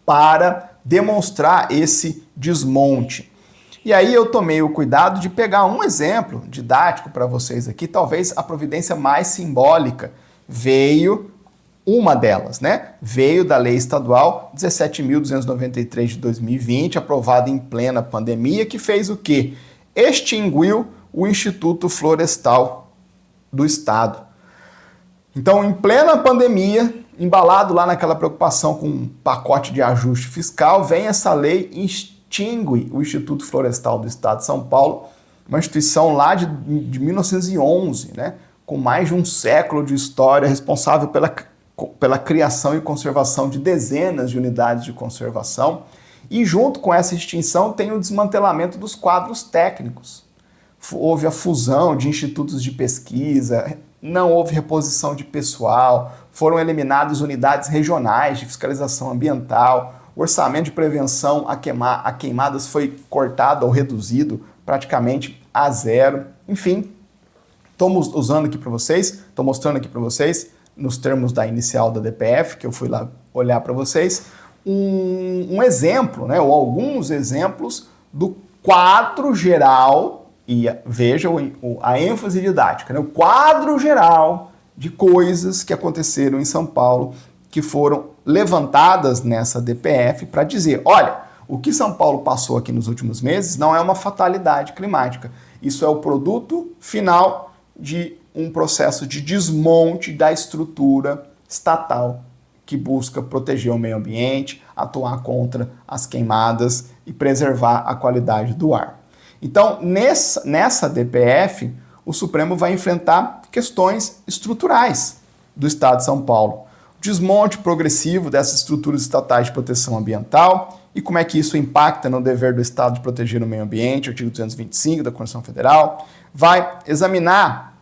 para demonstrar esse desmonte. E aí eu tomei o cuidado de pegar um exemplo didático para vocês aqui, talvez a providência mais simbólica veio, uma delas, né? Veio da Lei Estadual 17.293 de 2020, aprovada em plena pandemia, que fez o quê? Extinguiu o Instituto Florestal do Estado. Então, em plena pandemia, embalado lá naquela preocupação com um pacote de ajuste fiscal, vem essa lei e extingue o Instituto Florestal do Estado de São Paulo, uma instituição lá de 1911, né, com mais de um século de história, responsável pela criação e conservação de dezenas de unidades de conservação. E junto com essa extinção tem o desmantelamento dos quadros técnicos. Houve a fusão de institutos de pesquisa, não houve reposição de pessoal, foram eliminadas unidades regionais de fiscalização ambiental, o orçamento de prevenção a queimadas foi cortado ou reduzido praticamente a zero. Enfim, estou usando aqui para vocês, estou mostrando aqui para vocês, nos termos da inicial da DPF, que eu fui lá olhar para vocês, um exemplo, né, ou alguns exemplos do quadro geral, e veja a ênfase didática, né, o quadro geral de coisas que aconteceram em São Paulo, que foram levantadas nessa DPF para dizer, olha, o que São Paulo passou aqui nos últimos meses não é uma fatalidade climática, isso é o produto final de um processo de desmonte da estrutura estatal que busca proteger o meio ambiente, atuar contra as queimadas e preservar a qualidade do ar. Então, nessa DPF, o Supremo vai enfrentar questões estruturais do Estado de São Paulo. O desmonte progressivo dessas estruturas estatais de proteção ambiental e como é que isso impacta no dever do Estado de proteger o meio ambiente, artigo 225 da Constituição Federal. Vai examinar,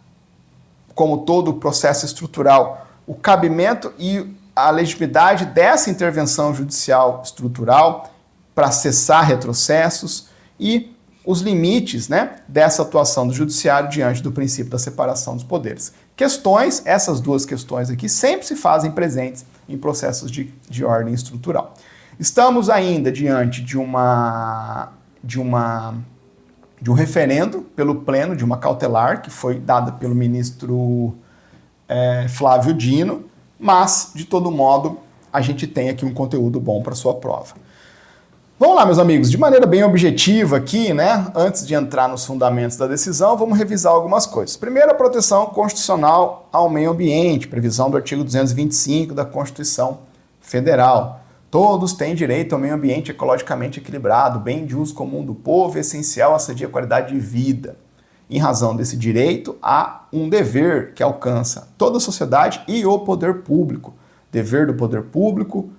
como todo o processo estrutural, o cabimento e a legitimidade dessa intervenção judicial estrutural para cessar retrocessos e os limites, né, dessa atuação do judiciário diante do princípio da separação dos poderes. Essas duas questões aqui sempre se fazem presentes em processos de ordem estrutural. Estamos ainda diante de um referendo pelo Pleno, de uma cautelar, que foi dada pelo ministro Flávio Dino, mas, de todo modo, a gente tem aqui um conteúdo bom para sua prova. Vamos lá, meus amigos, de maneira bem objetiva aqui, né? Antes de entrar nos fundamentos da decisão, vamos revisar algumas coisas. Primeiro, a proteção constitucional ao meio ambiente, previsão do artigo 225 da Constituição Federal. Todos têm direito ao meio ambiente ecologicamente equilibrado, bem de uso comum do povo, essencial à sadia qualidade de vida. Em razão desse direito, há um dever que alcança toda a sociedade e o poder público. Dever do poder público,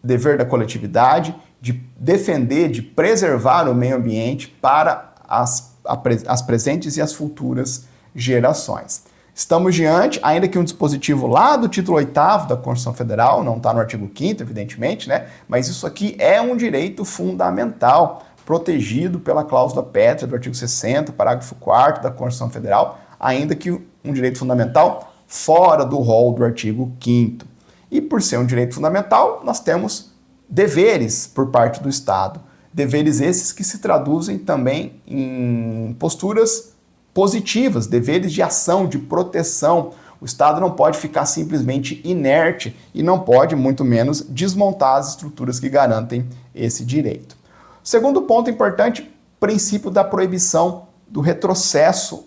dever da coletividade, de defender, de preservar o meio ambiente para as presentes e as futuras gerações. Estamos diante, ainda que um dispositivo lá do título 8º da Constituição Federal, não está no artigo 5º, evidentemente, né? Mas isso aqui é um direito fundamental, protegido pela cláusula pétrea do artigo 60, parágrafo 4º da Constituição Federal, ainda que um direito fundamental fora do rol do artigo 5º. E por ser um direito fundamental, nós temos deveres por parte do Estado. Deveres esses que se traduzem também em posturas positivas, deveres de ação, de proteção. O Estado não pode ficar simplesmente inerte e não pode, muito menos, desmontar as estruturas que garantem esse direito. Segundo ponto importante, princípio da proibição do retrocesso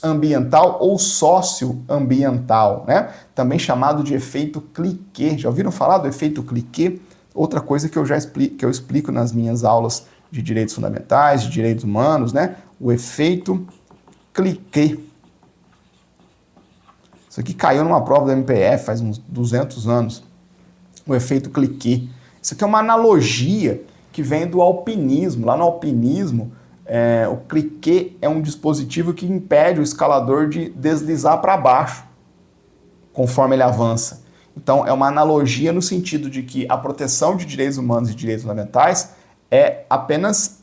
ambiental ou socioambiental, né? Também chamado de efeito cliquet. Já ouviram falar do efeito cliquet? Outra coisa que eu explico nas minhas aulas de direitos fundamentais, de direitos humanos, né? O efeito cliquet. Isso aqui caiu numa prova do MPF faz uns 200 anos. O efeito cliquet. Isso aqui é uma analogia que vem do alpinismo. Lá no alpinismo, o cliquet é um dispositivo que impede o escalador de deslizar para baixo, conforme ele avança. Então, é uma analogia no sentido de que a proteção de direitos humanos e direitos fundamentais é apenas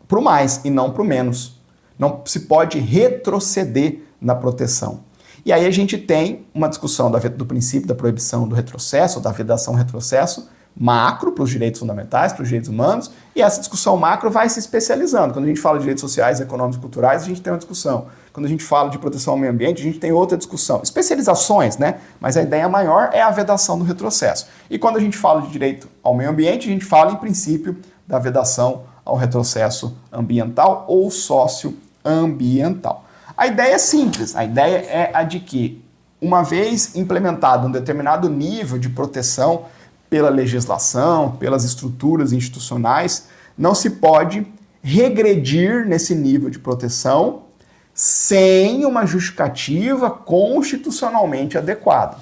para o mais e não para o menos. Não se pode retroceder na proteção. E aí a gente tem uma discussão do princípio da proibição do retrocesso, da vedação-retrocesso, macro para os direitos fundamentais, para os direitos humanos, e essa discussão macro vai se especializando. Quando a gente fala de direitos sociais, econômicos e culturais, a gente tem uma discussão. Quando a gente fala de proteção ao meio ambiente, a gente tem outra discussão. Especializações, né? Mas a ideia maior é a vedação do retrocesso. E quando a gente fala de direito ao meio ambiente, a gente fala, em princípio, da vedação ao retrocesso ambiental ou socioambiental. A ideia é simples. A ideia é a de que, uma vez implementado um determinado nível de proteção pela legislação, pelas estruturas institucionais, não se pode regredir nesse nível de proteção sem uma justificativa constitucionalmente adequada.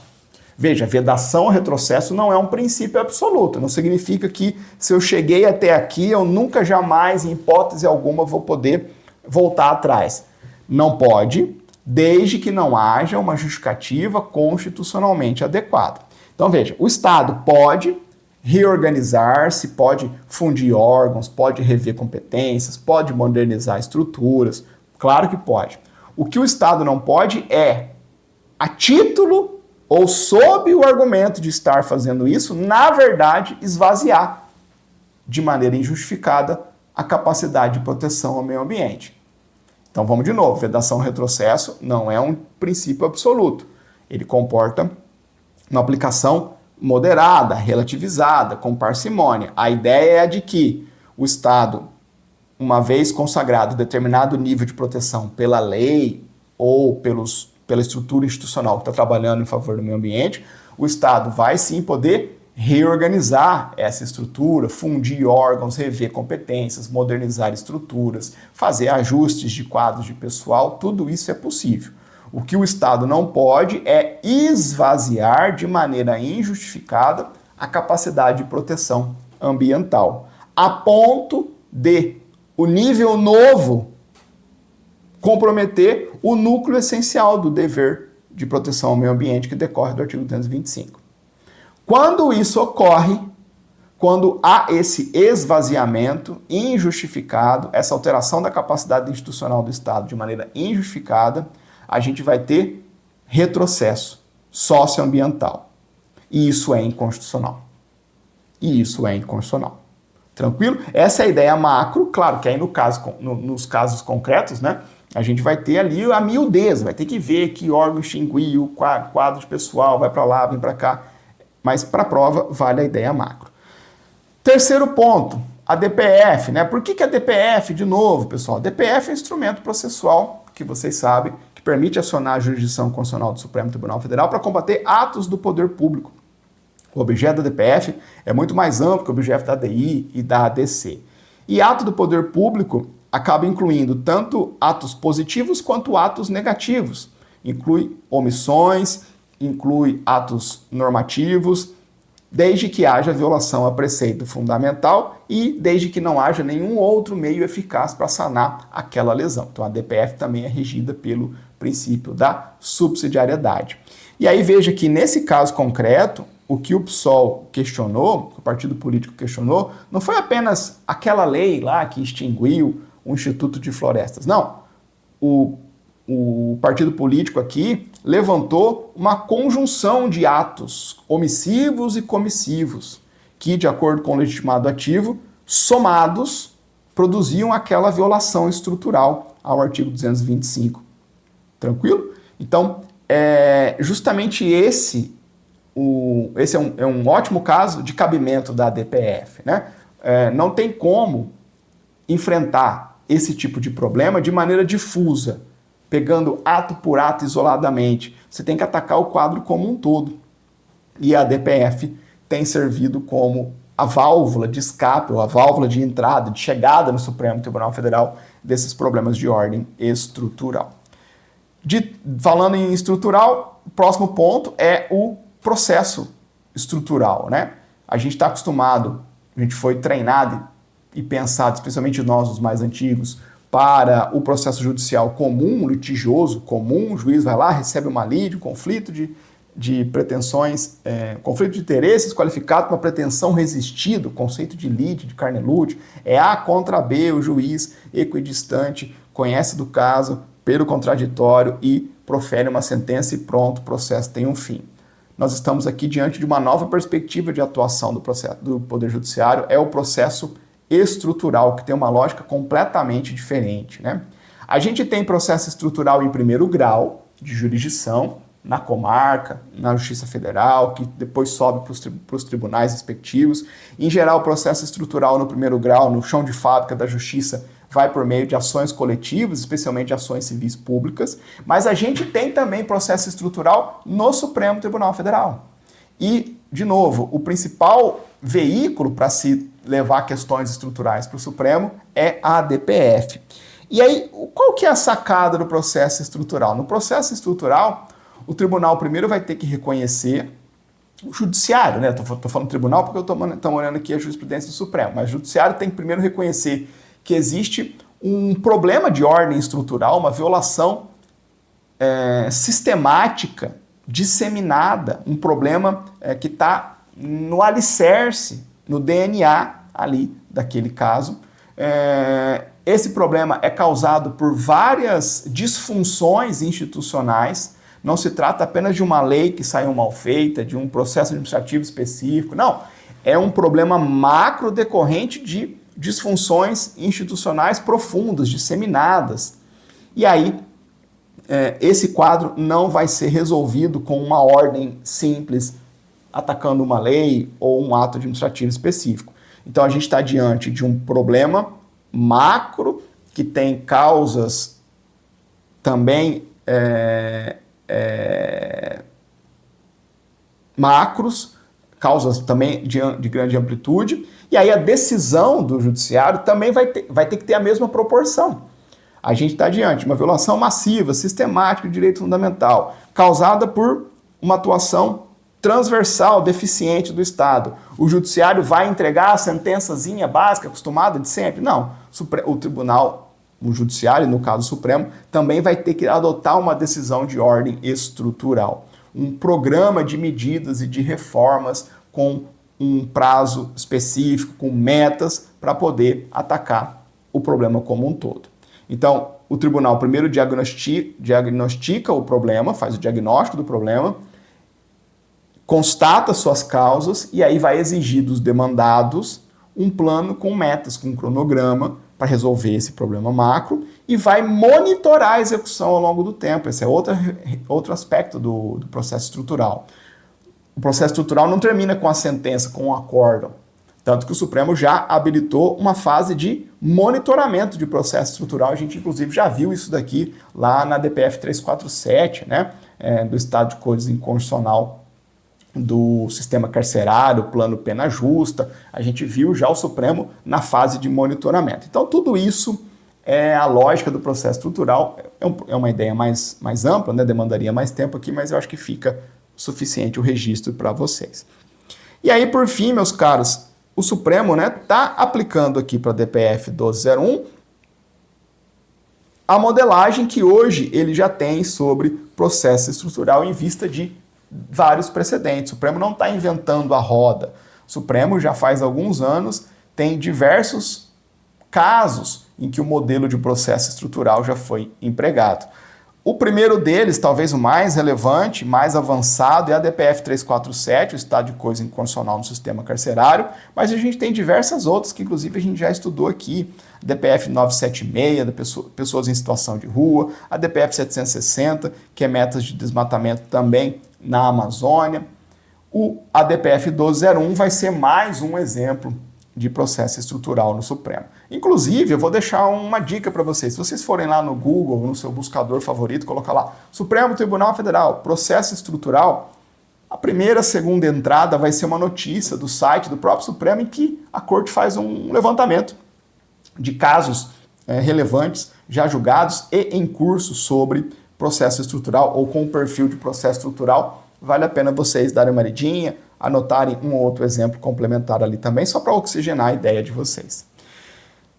Veja, vedação ao retrocesso não é um princípio absoluto, não significa que se eu cheguei até aqui, eu nunca jamais, em hipótese alguma, vou poder voltar atrás. Não pode, desde que não haja uma justificativa constitucionalmente adequada. Então veja, o Estado pode reorganizar-se, pode fundir órgãos, pode rever competências, pode modernizar estruturas, claro que pode. O que o Estado não pode é, a título ou sob o argumento de estar fazendo isso, na verdade, esvaziar de maneira injustificada a capacidade de proteção ao meio ambiente. Então vamos de novo, vedação retrocesso não é um princípio absoluto. Ele comporta uma aplicação moderada, relativizada, com parcimônia. A ideia é a de que o Estado, uma vez consagrado determinado nível de proteção pela lei ou pela estrutura institucional que está trabalhando em favor do meio ambiente, o Estado vai sim poder reorganizar essa estrutura, fundir órgãos, rever competências, modernizar estruturas, fazer ajustes de quadros de pessoal, tudo isso é possível. O que o Estado não pode é esvaziar de maneira injustificada a capacidade de proteção ambiental, a ponto de o nível novo comprometer o núcleo essencial do dever de proteção ao meio ambiente que decorre do artigo 225. Quando isso ocorre, quando há esse esvaziamento injustificado, essa alteração da capacidade institucional do Estado de maneira injustificada, a gente vai ter retrocesso socioambiental. E isso é inconstitucional. Tranquilo? Essa é a ideia macro, claro que aí nos casos concretos, né, a gente vai ter ali a miudeza, vai ter que ver que órgão extinguir, o quadro de pessoal, vai para lá, vem para cá. Mas para a prova vale a ideia macro. Terceiro ponto, a DPF, né? Por que a DPF, de novo, pessoal? A DPF é um instrumento processual, que vocês sabem, que permite acionar a jurisdição constitucional do Supremo Tribunal Federal para combater atos do poder público. O objeto da DPF é muito mais amplo que o objeto da ADI e da ADC. E ato do poder público acaba incluindo tanto atos positivos quanto atos negativos. Inclui omissões, inclui atos normativos, desde que haja violação a preceito fundamental e desde que não haja nenhum outro meio eficaz para sanar aquela lesão. Então a DPF também é regida pelo princípio da subsidiariedade. E aí veja que nesse caso concreto, o que o PSOL questionou, o partido político questionou, não foi apenas aquela lei lá que extinguiu o Instituto de Florestas. Não. O partido político aqui levantou uma conjunção de atos omissivos e comissivos que, de acordo com o legitimado ativo, somados, produziam aquela violação estrutural ao artigo 225. Tranquilo? Então, justamente esse é um ótimo caso de cabimento da DPF, né? Não tem como enfrentar esse tipo de problema de maneira difusa, pegando ato por ato isoladamente. Você tem que atacar o quadro como um todo. E a DPF tem servido como a válvula de escape, ou a válvula de entrada, de chegada no Supremo Tribunal Federal desses problemas de ordem estrutural. Falando em estrutural, o próximo ponto é o processo estrutural, né? A gente está acostumado, a gente foi treinado e pensado, especialmente nós, os mais antigos, para o processo judicial comum, litigioso, comum, o juiz vai lá, recebe uma lide, um conflito de pretensões, conflito de interesses qualificado com uma pretensão resistida, o conceito de lide, de carne lúde, é A contra B, o juiz equidistante conhece do caso, pelo contraditório e profere uma sentença e pronto, o processo tem um fim. Nós estamos aqui diante de uma nova perspectiva de atuação do Poder Judiciário, é o processo estrutural, que tem uma lógica completamente diferente, né? A gente tem processo estrutural em primeiro grau de jurisdição, na comarca, na Justiça Federal, que depois sobe para os tribunais respectivos. Em geral, o processo estrutural no primeiro grau, no chão de fábrica da Justiça, vai por meio de ações coletivas, especialmente ações civis públicas, mas a gente tem também processo estrutural no Supremo Tribunal Federal. E, de novo, o principal veículo para se levar questões estruturais para o Supremo é a DPF. E aí, qual que é a sacada do processo estrutural? No processo estrutural, o tribunal primeiro vai ter que reconhecer o judiciário, né? Estou falando tribunal porque estou olhando aqui a jurisprudência do Supremo, mas o judiciário tem que primeiro reconhecer que existe um problema de ordem estrutural, uma violação sistemática, disseminada, um problema que está no alicerce, no DNA ali daquele caso. Esse problema é causado por várias disfunções institucionais. Não se trata apenas de uma lei que saiu mal feita, de um processo administrativo específico. Não, é um problema macro decorrente de disfunções institucionais profundas, disseminadas. E aí, esse quadro não vai ser resolvido com uma ordem simples, atacando uma lei ou um ato administrativo específico. Então, a gente está diante de um problema macro, que tem causas também macros, causas também de grande amplitude, e aí a decisão do judiciário também vai ter que ter a mesma proporção. A gente está diante de uma violação massiva, sistemática de direito fundamental, causada por uma atuação transversal, deficiente do Estado. O judiciário vai entregar a sentençazinha básica, acostumada de sempre? Não. O tribunal, o judiciário, no caso o Supremo, também vai ter que adotar uma decisão de ordem estrutural. Um programa de medidas e de reformas com um prazo específico, com metas, para poder atacar o problema como um todo. Então, o tribunal primeiro diagnostica o problema, faz o diagnóstico do problema, constata suas causas e aí vai exigir dos demandados um plano com metas, com um cronograma para resolver esse problema macro e vai monitorar a execução ao longo do tempo. Esse é outro aspecto do processo estrutural. O processo estrutural não termina com a sentença, com um acórdão. Tanto que o Supremo já habilitou uma fase de monitoramento de processo estrutural. A gente, inclusive, já viu isso daqui lá na DPF 347, né? Do estado de coisas inconstitucional do sistema carcerário, plano pena justa. A gente viu já o Supremo na fase de monitoramento. Então, tudo isso é a lógica do processo estrutural. É uma ideia mais ampla, né? Demandaria mais tempo aqui, mas eu acho que fica suficiente o registro para vocês. E aí, por fim, meus caros, o Supremo está aplicando aqui para a DPF 1201 a modelagem que hoje ele já tem sobre processo estrutural em vista de vários precedentes. O Supremo não está inventando a roda. O Supremo já faz alguns anos tem diversos casos em que o modelo de processo estrutural já foi empregado. O primeiro deles, talvez o mais relevante, mais avançado, é a DPF 347, o estado de coisa inconstitucional no sistema carcerário, mas a gente tem diversas outras que, inclusive, a gente já estudou aqui. A DPF 976, da pessoas em situação de rua, a DPF 760, que é metas de desmatamento também na Amazônia. A DPF 1201 vai ser mais um exemplo de processo estrutural no Supremo. Inclusive, eu vou deixar uma dica para vocês. Se vocês forem lá no Google, no seu buscador favorito, colocar lá Supremo Tribunal Federal, processo estrutural, a primeira, segunda entrada vai ser uma notícia do site do próprio Supremo em que a Corte faz um levantamento de casos relevantes, já julgados e em curso sobre processo estrutural ou com o perfil de processo estrutural, vale a pena vocês darem uma lidinha, anotarem um ou outro exemplo complementar ali também, só para oxigenar a ideia de vocês.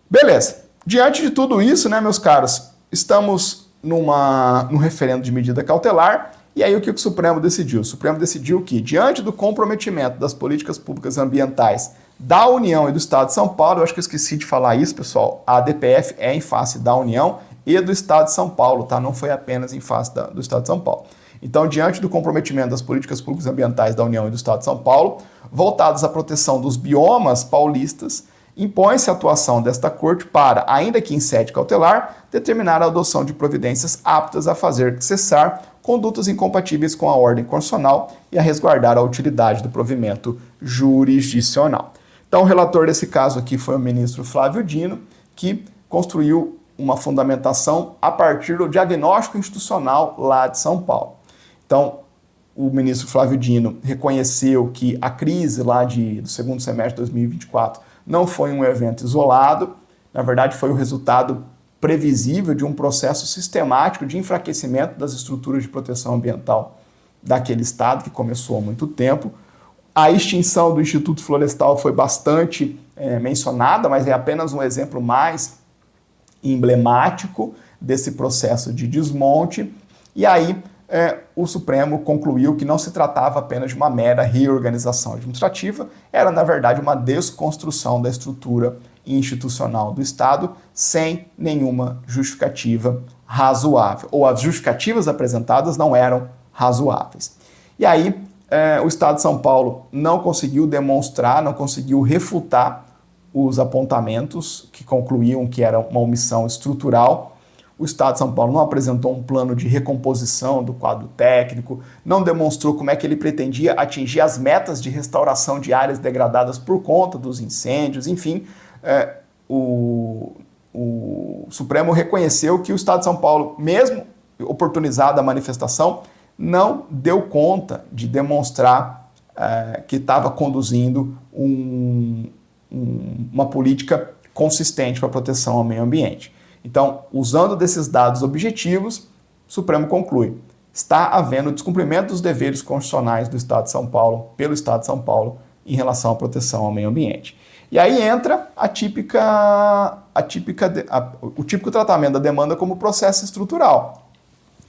Beleza. Diante de tudo isso, né, meus caros, estamos num referendo de medida cautelar, e aí o que o Supremo decidiu? O Supremo decidiu que, diante do comprometimento das políticas públicas ambientais da União e do Estado de São Paulo, eu acho que eu esqueci de falar isso, pessoal, a DPF é em face da União e do Estado de São Paulo, tá? Não foi apenas em face do Estado de São Paulo. Então, diante do comprometimento das políticas públicas ambientais da União e do Estado de São Paulo, voltadas à proteção dos biomas paulistas, impõe-se a atuação desta Corte para, ainda que em sede cautelar, determinar a adoção de providências aptas a fazer cessar condutas incompatíveis com a ordem constitucional e a resguardar a utilidade do provimento jurisdicional. Então, o relator desse caso aqui foi o ministro Flávio Dino, que construiu uma fundamentação a partir do diagnóstico institucional lá de São Paulo. Então, o ministro Flávio Dino reconheceu que a crise lá do segundo semestre de 2024 não foi um evento isolado, na verdade foi o resultado previsível de um processo sistemático de enfraquecimento das estruturas de proteção ambiental daquele estado, que começou há muito tempo. A extinção do Instituto Florestal foi bastante mencionada, mas é apenas um exemplo mais emblemático desse processo de desmonte. E aí o Supremo concluiu que não se tratava apenas de uma mera reorganização administrativa, era, na verdade, uma desconstrução da estrutura institucional do Estado sem nenhuma justificativa razoável, ou as justificativas apresentadas não eram razoáveis. E aí o Estado de São Paulo não conseguiu demonstrar, não conseguiu refutar os apontamentos que concluíam que era uma omissão estrutural. O Estado de São Paulo não apresentou um plano de recomposição do quadro técnico, não demonstrou como é que ele pretendia atingir as metas de restauração de áreas degradadas por conta dos incêndios, enfim. O Supremo reconheceu que o Estado de São Paulo, mesmo oportunizada a manifestação, não deu conta de demonstrar que estava conduzindo uma política consistente para a proteção ao meio ambiente. Então, usando desses dados objetivos, o Supremo conclui: está havendo descumprimento dos deveres constitucionais do Estado de São Paulo, pelo Estado de São Paulo, em relação à proteção ao meio ambiente. E aí entra o típico tratamento da demanda como processo estrutural.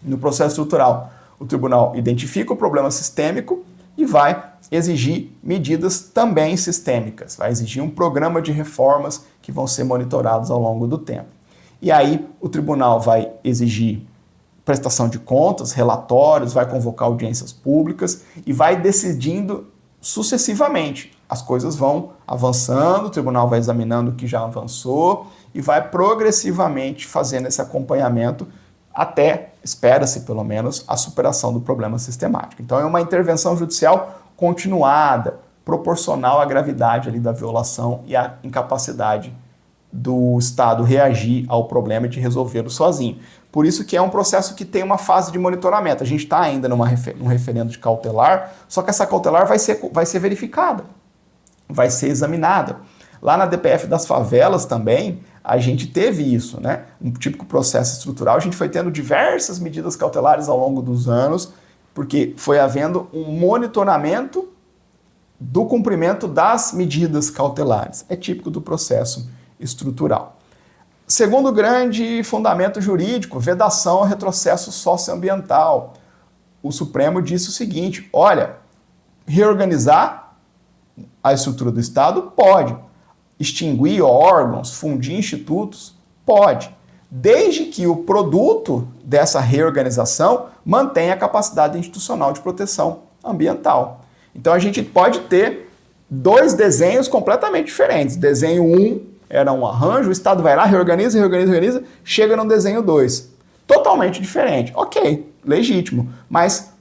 No processo estrutural, o tribunal identifica o problema sistêmico e vai exigir medidas também sistêmicas, vai exigir um programa de reformas que vão ser monitorados ao longo do tempo. E aí o tribunal vai exigir prestação de contas, relatórios, vai convocar audiências públicas e vai decidindo sucessivamente. As coisas vão avançando, o tribunal vai examinando o que já avançou e vai progressivamente fazendo esse acompanhamento até, espera-se pelo menos, a superação do problema sistemático. Então é uma intervenção judicial continuada, proporcional à gravidade ali da violação e à incapacidade do Estado reagir ao problema e de resolvê-lo sozinho. Por isso que é um processo que tem uma fase de monitoramento. A gente está ainda num referendo de cautelar, só que essa cautelar vai ser verificada, vai ser examinada. Lá na DPF das favelas também, a gente teve isso, né? Um típico processo estrutural, a gente foi tendo diversas medidas cautelares ao longo dos anos, porque foi havendo um monitoramento do cumprimento das medidas cautelares. É típico do processo estrutural. Segundo grande fundamento jurídico, vedação ao retrocesso socioambiental. O Supremo disse o seguinte: olha, reorganizar a estrutura do Estado pode, extinguir órgãos, fundir institutos, pode, desde que o produto dessa reorganização mantenha a capacidade institucional de proteção ambiental. Então a gente pode ter dois desenhos completamente diferentes. Desenho 1 era um arranjo, o Estado vai lá, reorganiza, chega no desenho 2. Totalmente diferente. Ok, legítimo, mas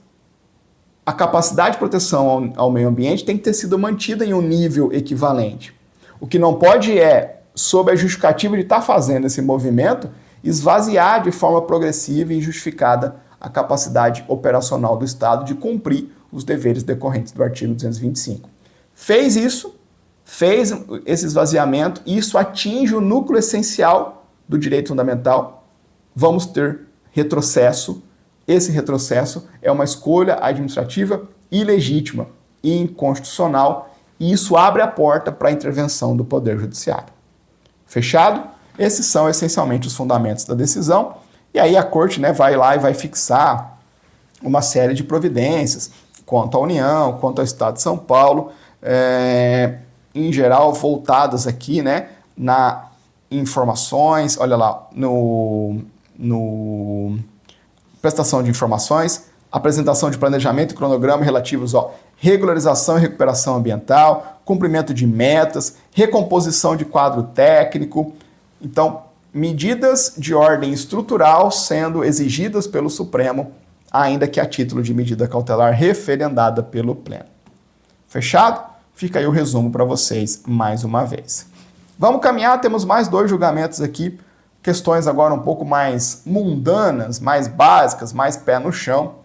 a capacidade de proteção ao meio ambiente tem que ter sido mantida em um nível equivalente. O que não pode é, sob a justificativa de estar fazendo esse movimento, esvaziar de forma progressiva e injustificada a capacidade operacional do Estado de cumprir os deveres decorrentes do artigo 225. Fez isso, fez esse esvaziamento, e isso atinge o núcleo essencial do direito fundamental, vamos ter retrocesso esse retrocesso é uma escolha administrativa ilegítima e inconstitucional, e isso abre a porta para a intervenção do Poder Judiciário. Fechado? Esses são essencialmente os fundamentos da decisão, e aí a Corte, né, vai lá e vai fixar uma série de providências quanto à União, quanto ao Estado de São Paulo, em geral voltadas aqui, né, na informações, olha lá, no prestação de informações, apresentação de planejamento e cronograma relativos a regularização e recuperação ambiental, cumprimento de metas, recomposição de quadro técnico. Então, medidas de ordem estrutural sendo exigidas pelo Supremo, ainda que a título de medida cautelar referendada pelo Pleno. Fechado? Fica aí o resumo para vocês mais uma vez. Vamos caminhar, temos mais 2 julgamentos aqui, questões agora um pouco mais mundanas, mais básicas, mais pé no chão.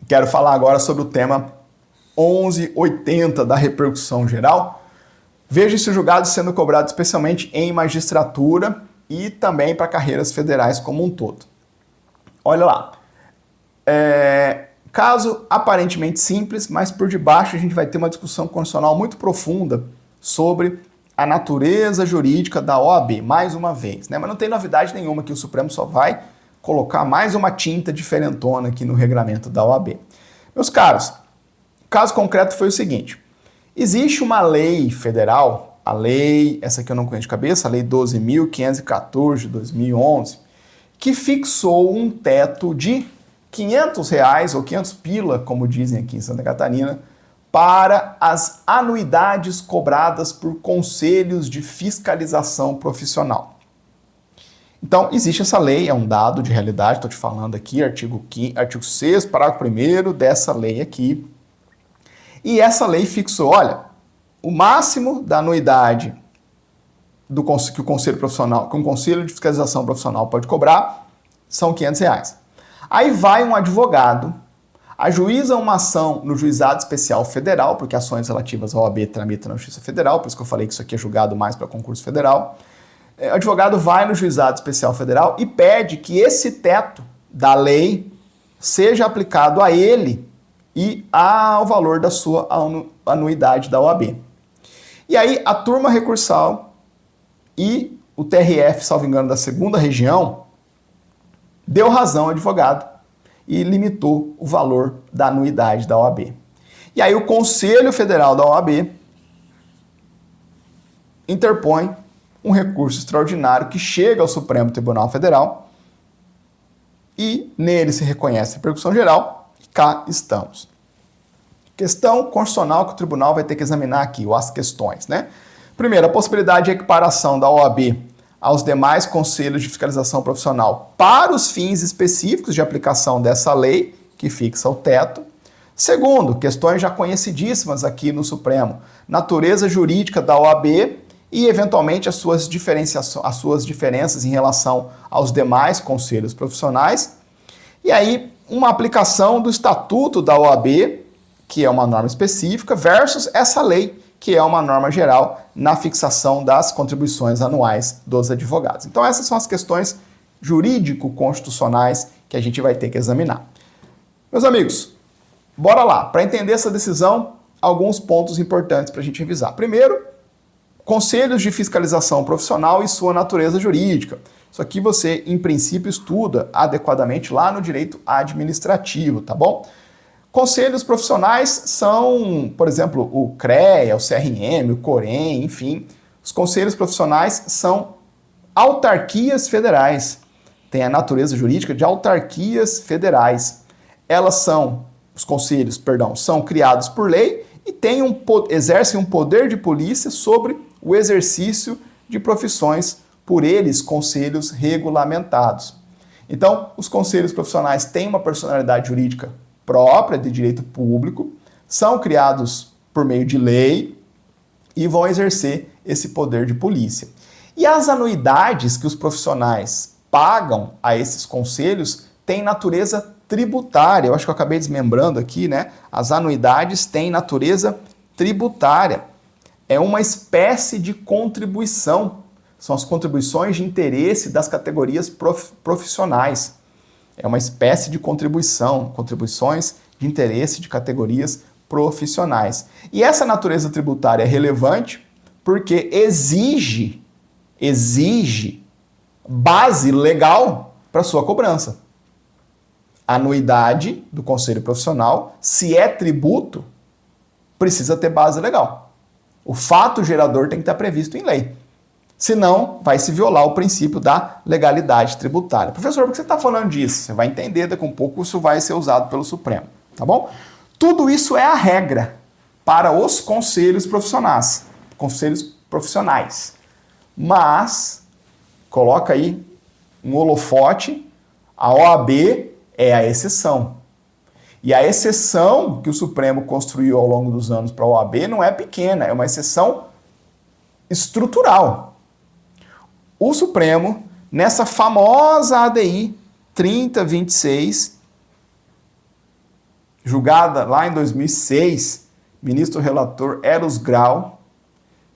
Quero falar agora sobre o tema 1180 da repercussão geral. Veja esse julgado sendo cobrado especialmente em magistratura e também para carreiras federais como um todo. Olha lá. Caso aparentemente simples, mas por debaixo a gente vai ter uma discussão constitucional muito profunda sobre a natureza jurídica da OAB, mais uma vez, né? Mas não tem novidade nenhuma que o Supremo só vai colocar mais uma tinta diferentona aqui no regramento da OAB. Meus caros, o caso concreto foi o seguinte: existe uma lei federal, a lei, essa aqui eu não conheço de cabeça, a lei 12.514 de 2011, que fixou um teto de R$500 ou 500 pila, como dizem aqui em Santa Catarina, para as anuidades cobradas por conselhos de fiscalização profissional. Então, existe essa lei, é um dado de realidade, estou te falando aqui, artigo 6º, parágrafo 1º dessa lei aqui. E essa lei fixou, olha, o máximo da anuidade que o conselho profissional, que um conselho de fiscalização profissional pode cobrar são R$500. Aí vai um advogado, ajuiza uma ação no Juizado Especial Federal, porque ações relativas ao OAB tramitam na Justiça Federal, por isso que eu falei que isso aqui é julgado mais para concurso federal. O advogado vai no Juizado Especial Federal e pede que esse teto da lei seja aplicado a ele e ao valor da sua anuidade da OAB. E aí a turma recursal e o TRF, salvo engano, da 2ª Região, deu razão ao advogado e limitou o valor da anuidade da OAB. E aí o Conselho Federal da OAB interpõe um recurso extraordinário que chega ao Supremo Tribunal Federal e nele se reconhece a repercussão geral e cá estamos. Questão constitucional que o tribunal vai ter que examinar aqui, ou as questões, né? Primeiro, a possibilidade de equiparação da OAB aos demais conselhos de fiscalização profissional para os fins específicos de aplicação dessa lei que fixa o teto. Segundo, questões já conhecidíssimas aqui no Supremo, natureza jurídica da OAB e, eventualmente, as suas diferenças em relação aos demais conselhos profissionais. E aí, uma aplicação do Estatuto da OAB, que é uma norma específica, versus essa lei, que é uma norma geral na fixação das contribuições anuais dos advogados. Então, essas são as questões jurídico-constitucionais que a gente vai ter que examinar. Meus amigos, bora lá. Para entender essa decisão, alguns pontos importantes para a gente revisar. Primeiro, conselhos de fiscalização profissional e sua natureza jurídica. Isso aqui você, em princípio, estuda adequadamente lá no direito administrativo, tá bom? Conselhos profissionais são, por exemplo, o CREA, o CRM, o COREM, enfim. Os conselhos profissionais são autarquias federais. Tem a natureza jurídica de autarquias federais. Os conselhos, são criados por lei e exercem um poder de polícia sobre o exercício de profissões por eles, conselhos regulamentados. Então, os conselhos profissionais têm uma personalidade jurídica própria de direito público, são criados por meio de lei e vão exercer esse poder de polícia. E as anuidades que os profissionais pagam a esses conselhos têm natureza tributária. Eu acho que eu acabei desmembrando aqui, né? As anuidades têm natureza tributária. É uma espécie de contribuição. São as contribuições de interesse das categorias profissionais. É uma espécie de contribuições de interesse de categorias profissionais. E essa natureza tributária é relevante porque exige base legal para sua cobrança. A anuidade do conselho profissional, se é tributo, precisa ter base legal. O fato gerador tem que estar previsto em lei. Senão, vai se violar o princípio da legalidade tributária. Professor, por que você está falando disso? Você vai entender daqui a um pouco, isso vai ser usado pelo Supremo, tá bom? Tudo isso é a regra para os conselhos profissionais. Mas, coloca aí um holofote, a OAB é a exceção. E a exceção que o Supremo construiu ao longo dos anos para a OAB não é pequena, é uma exceção estrutural. O Supremo, nessa famosa ADI 3026, julgada lá em 2006, ministro relator Eros Grau,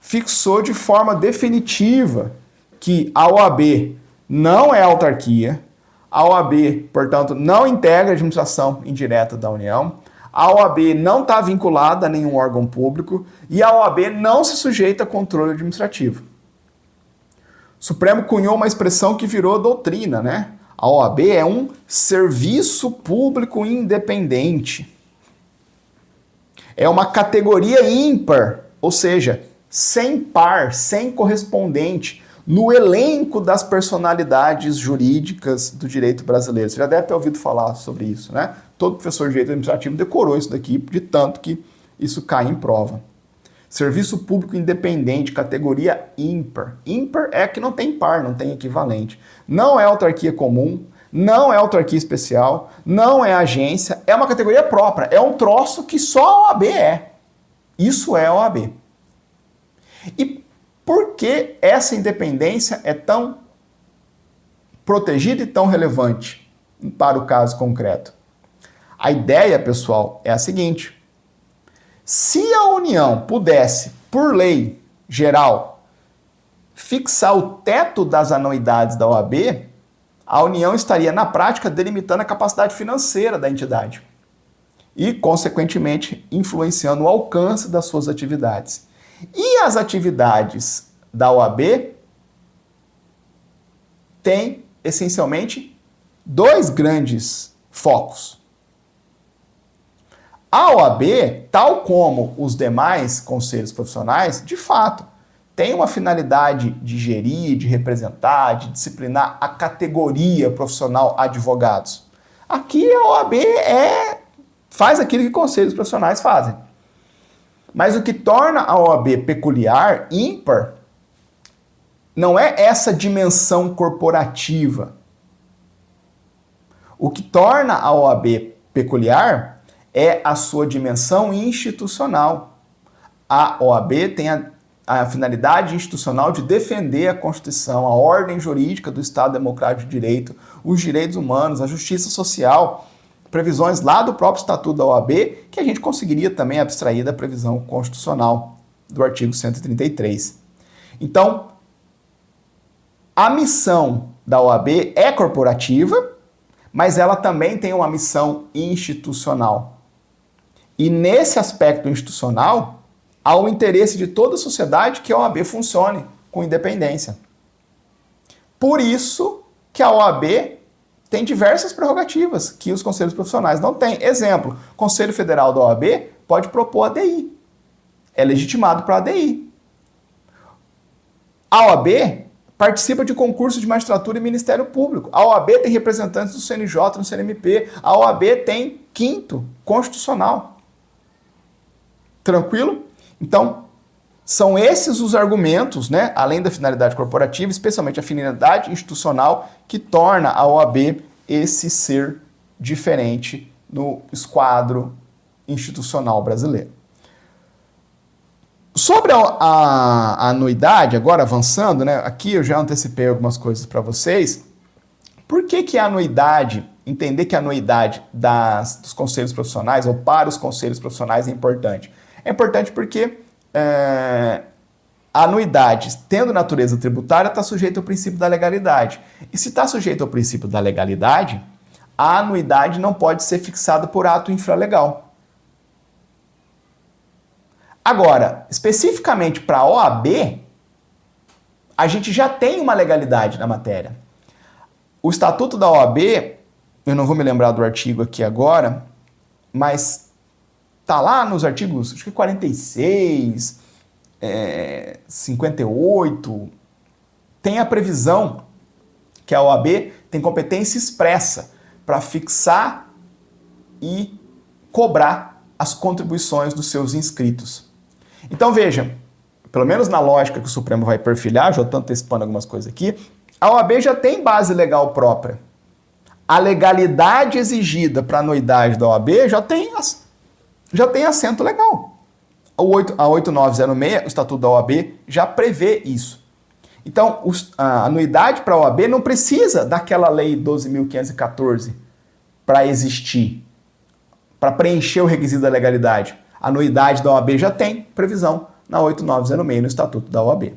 fixou de forma definitiva que a OAB não é autarquia, a OAB, portanto, não integra a administração indireta da União, a OAB não está vinculada a nenhum órgão público e a OAB não se sujeita a controle administrativo. O Supremo cunhou uma expressão que virou doutrina, né? A OAB é um serviço público independente. É uma categoria ímpar, ou seja, sem par, sem correspondente, no elenco das personalidades jurídicas do direito brasileiro. Você já deve ter ouvido falar sobre isso, né? Todo professor de direito administrativo decorou isso daqui, de tanto que isso cai em prova. Serviço público independente, categoria ímpar. Ímpar é que não tem par, não tem equivalente. Não é autarquia comum, não é autarquia especial, não é agência, é uma categoria própria. É um troço que só a OAB é. Isso é a OAB. E por que essa independência é tão protegida e tão relevante para o caso concreto? A ideia, pessoal, é a seguinte: se a União pudesse, por lei geral, fixar o teto das anuidades da OAB, a União estaria, na prática, delimitando a capacidade financeira da entidade e, consequentemente, influenciando o alcance das suas atividades. E as atividades da OAB têm, essencialmente, dois grandes focos. A OAB, tal como os demais conselhos profissionais, de fato, tem uma finalidade de gerir, de representar, de disciplinar a categoria profissional advogados. Aqui a OAB faz aquilo que conselhos profissionais fazem. Mas o que torna a OAB peculiar, ímpar, não é essa dimensão corporativa. O que torna a OAB peculiar é a sua dimensão institucional. A OAB tem a finalidade institucional de defender a Constituição, a ordem jurídica do Estado Democrático de Direito, os direitos humanos, a justiça social, previsões lá do próprio Estatuto da OAB, que a gente conseguiria também abstrair da previsão constitucional do artigo 133. Então, a missão da OAB é corporativa, mas ela também tem uma missão institucional. E nesse aspecto institucional, há o interesse de toda a sociedade que a OAB funcione com independência. Por isso que a OAB tem diversas prerrogativas que os conselhos profissionais não têm. Exemplo, o Conselho Federal da OAB pode propor ADI. É legitimado para ADI. A OAB participa de concurso de magistratura e Ministério Público. A OAB tem representantes do CNJ, no CNMP. A OAB tem quinto constitucional. Tranquilo? Então, são esses os argumentos, né, além da finalidade corporativa, especialmente a finalidade institucional, que torna a OAB esse ser diferente no esquadro institucional brasileiro. Sobre a anuidade, agora avançando, né, aqui eu já antecipei algumas coisas para vocês. Por que a anuidade, entender que a anuidade dos conselhos profissionais, ou para os conselhos profissionais, é importante? É importante porque a anuidade, tendo natureza tributária, está sujeita ao princípio da legalidade. E se está sujeito ao princípio da legalidade, a anuidade não pode ser fixada por ato infralegal. Agora, especificamente para a OAB, a gente já tem uma legalidade na matéria. O Estatuto da OAB, eu não vou me lembrar do artigo aqui agora, mas está lá nos artigos, acho que 46, 58, tem a previsão que a OAB tem competência expressa para fixar e cobrar as contribuições dos seus inscritos. Então veja, pelo menos na lógica que o Supremo vai perfilhar, já estou antecipando algumas coisas aqui, a OAB já tem base legal própria. A legalidade exigida para a anuidade da OAB já tem assento legal. A 8906, o Estatuto da OAB, já prevê isso. Então, a anuidade para a OAB não precisa daquela lei 12.514 para existir, para preencher o requisito da legalidade. A anuidade da OAB já tem previsão na 8906, no Estatuto da OAB.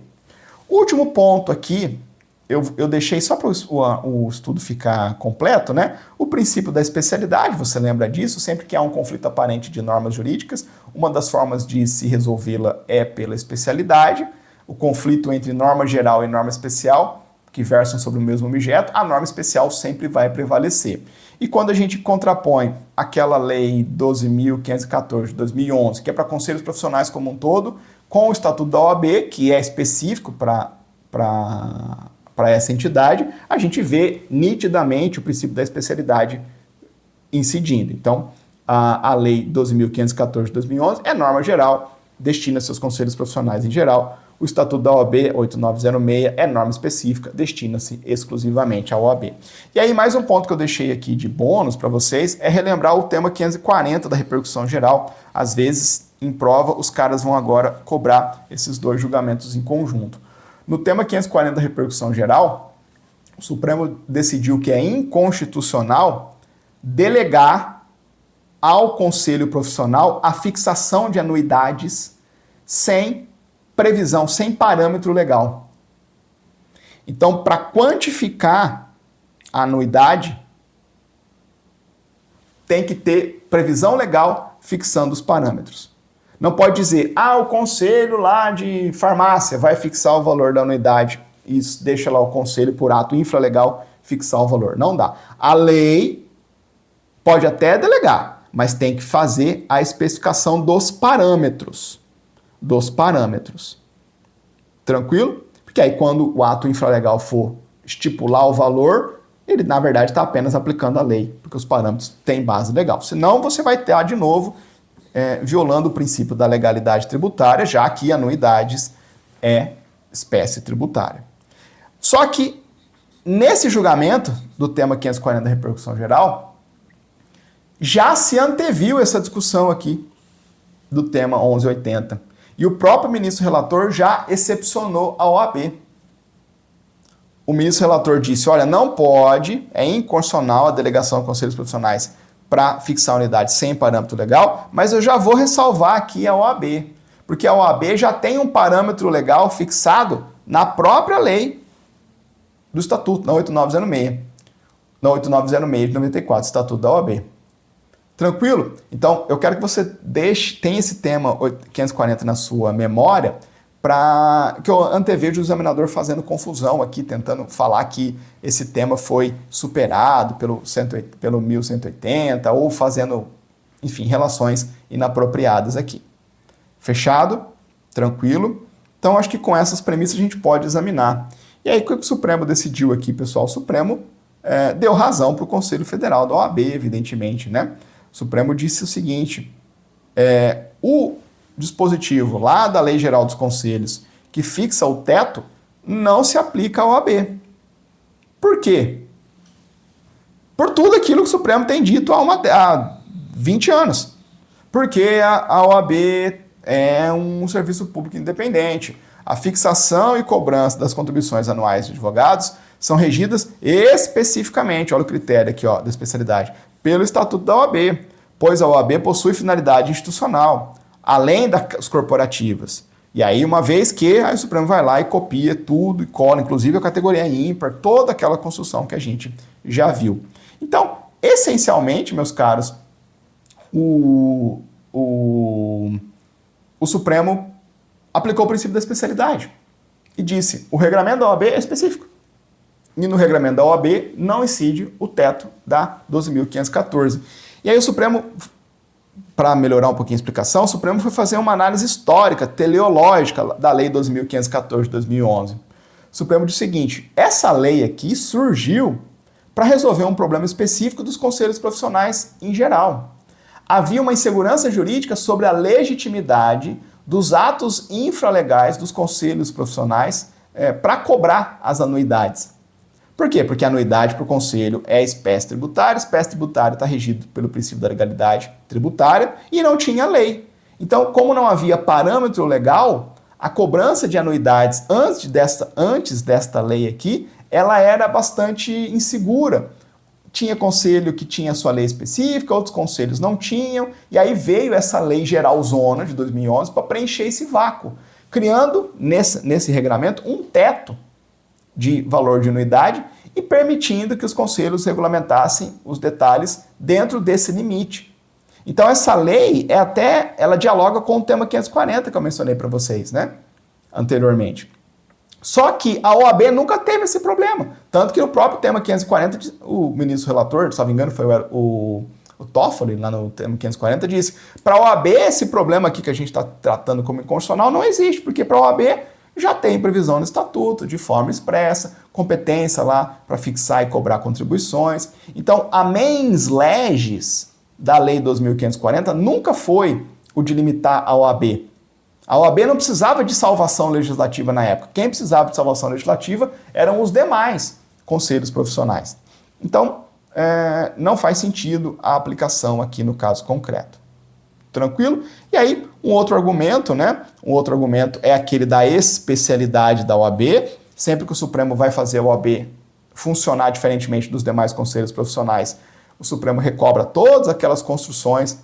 O último ponto aqui, eu deixei só para o estudo ficar completo, né? O princípio da especialidade, você lembra disso? Sempre que há um conflito aparente de normas jurídicas, uma das formas de se resolvê-la é pela especialidade. O conflito entre norma geral e norma especial, que versam sobre o mesmo objeto, a norma especial sempre vai prevalecer. E quando a gente contrapõe aquela lei 12.514 de 2011, que é para conselhos profissionais como um todo, com o Estatuto da OAB, que é específico para essa entidade, a gente vê nitidamente o princípio da especialidade incidindo. Então, a lei 12.514 de 2011 é norma geral, destina-se aos conselhos profissionais em geral. O Estatuto da OAB 8906 é norma específica, destina-se exclusivamente à OAB. E aí, mais um ponto que eu deixei aqui de bônus para vocês é relembrar o tema 540 da repercussão geral. Às vezes, em prova, os caras vão agora cobrar esses dois julgamentos em conjunto. No tema 540 da repercussão geral, o Supremo decidiu que é inconstitucional delegar ao Conselho Profissional a fixação de anuidades sem previsão, sem parâmetro legal. Então, para quantificar a anuidade, tem que ter previsão legal fixando os parâmetros. Não pode dizer, o conselho lá de farmácia vai fixar o valor da anuidade. Isso deixa lá o conselho, por ato infralegal, fixar o valor. Não dá. A lei pode até delegar, mas tem que fazer a especificação dos parâmetros. Tranquilo? Porque aí quando o ato infralegal for estipular o valor, ele na verdade está apenas aplicando a lei, porque os parâmetros têm base legal. Senão você vai ter de novo violando o princípio da legalidade tributária, já que anuidades é espécie tributária. Só que, nesse julgamento do tema 540 da repercussão geral, já se anteviu essa discussão aqui do tema 1180. E o próprio ministro relator já excepcionou a OAB. O ministro relator disse, olha, não pode, é inconstitucional a delegação a conselhos profissionais para fixar a unidade sem parâmetro legal, mas eu já vou ressalvar aqui a OAB, porque a OAB já tem um parâmetro legal fixado na própria lei do Estatuto, na 8906. Na 8906 de 94, Estatuto da OAB. Tranquilo? Então, eu quero que você tenha esse tema 540 na sua memória, que eu antevejo o examinador fazendo confusão aqui, tentando falar que esse tema foi superado pelo 1180, ou fazendo, enfim, relações inapropriadas aqui. Fechado? Tranquilo? Então, acho que com essas premissas a gente pode examinar. E aí, o que o Supremo decidiu aqui, pessoal? O Supremo deu razão para o Conselho Federal da OAB, evidentemente, né? O Supremo disse o seguinte, o dispositivo lá da Lei Geral dos Conselhos que fixa o teto não se aplica à OAB. Por quê? Por tudo aquilo que o Supremo tem dito há 20 anos. Porque a OAB é um serviço público independente. A fixação e cobrança das contribuições anuais de advogados são regidas especificamente, olha o critério aqui da especialidade, pelo Estatuto da OAB, pois a OAB possui finalidade institucional, além das corporativas, E aí, uma vez que aí o Supremo vai lá e copia tudo e cola, inclusive a categoria ímpar, toda aquela construção que a gente já viu. Então, essencialmente, meus caros, o Supremo aplicou o princípio da especialidade e disse: o regulamento da OAB é específico. E no regulamento da OAB não excede o teto da 12.514. E aí o Supremo, para melhorar um pouquinho a explicação, o Supremo foi fazer uma análise histórica, teleológica da Lei 12.514 de 2011. O Supremo disse o seguinte: essa lei aqui surgiu para resolver um problema específico dos conselhos profissionais em geral. Havia uma insegurança jurídica sobre a legitimidade dos atos infralegais dos conselhos profissionais para cobrar as anuidades. Por quê? Porque a anuidade para o conselho é espécie tributária está regido pelo princípio da legalidade tributária e não tinha lei. Então, como não havia parâmetro legal, a cobrança de anuidades antes desta lei aqui, ela era bastante insegura. Tinha conselho que tinha sua lei específica, outros conselhos não tinham, e aí veio essa lei geralzona de 2011 para preencher esse vácuo, criando nesse regulamento um teto de valor de anuidade e permitindo que os conselhos regulamentassem os detalhes dentro desse limite. Então essa lei ela dialoga com o tema 540 que eu mencionei para vocês, né, anteriormente. Só que a OAB nunca teve esse problema, tanto que no próprio tema 540, o ministro relator, se não me engano foi o Toffoli, lá no tema 540, disse: para a OAB esse problema aqui que a gente está tratando como inconstitucional não existe, porque para a OAB já tem previsão no estatuto, de forma expressa, competência lá para fixar e cobrar contribuições. Então, a mens legis da Lei 12.540 nunca foi o de limitar a OAB. A OAB não precisava de salvação legislativa na época. Quem precisava de salvação legislativa eram os demais conselhos profissionais. Então, não faz sentido a aplicação aqui no caso concreto. Tranquilo? E aí, um outro argumento, né? Um outro argumento é aquele da especialidade da OAB. Sempre que o Supremo vai fazer a OAB funcionar diferentemente dos demais conselhos profissionais, o Supremo recobra todas aquelas construções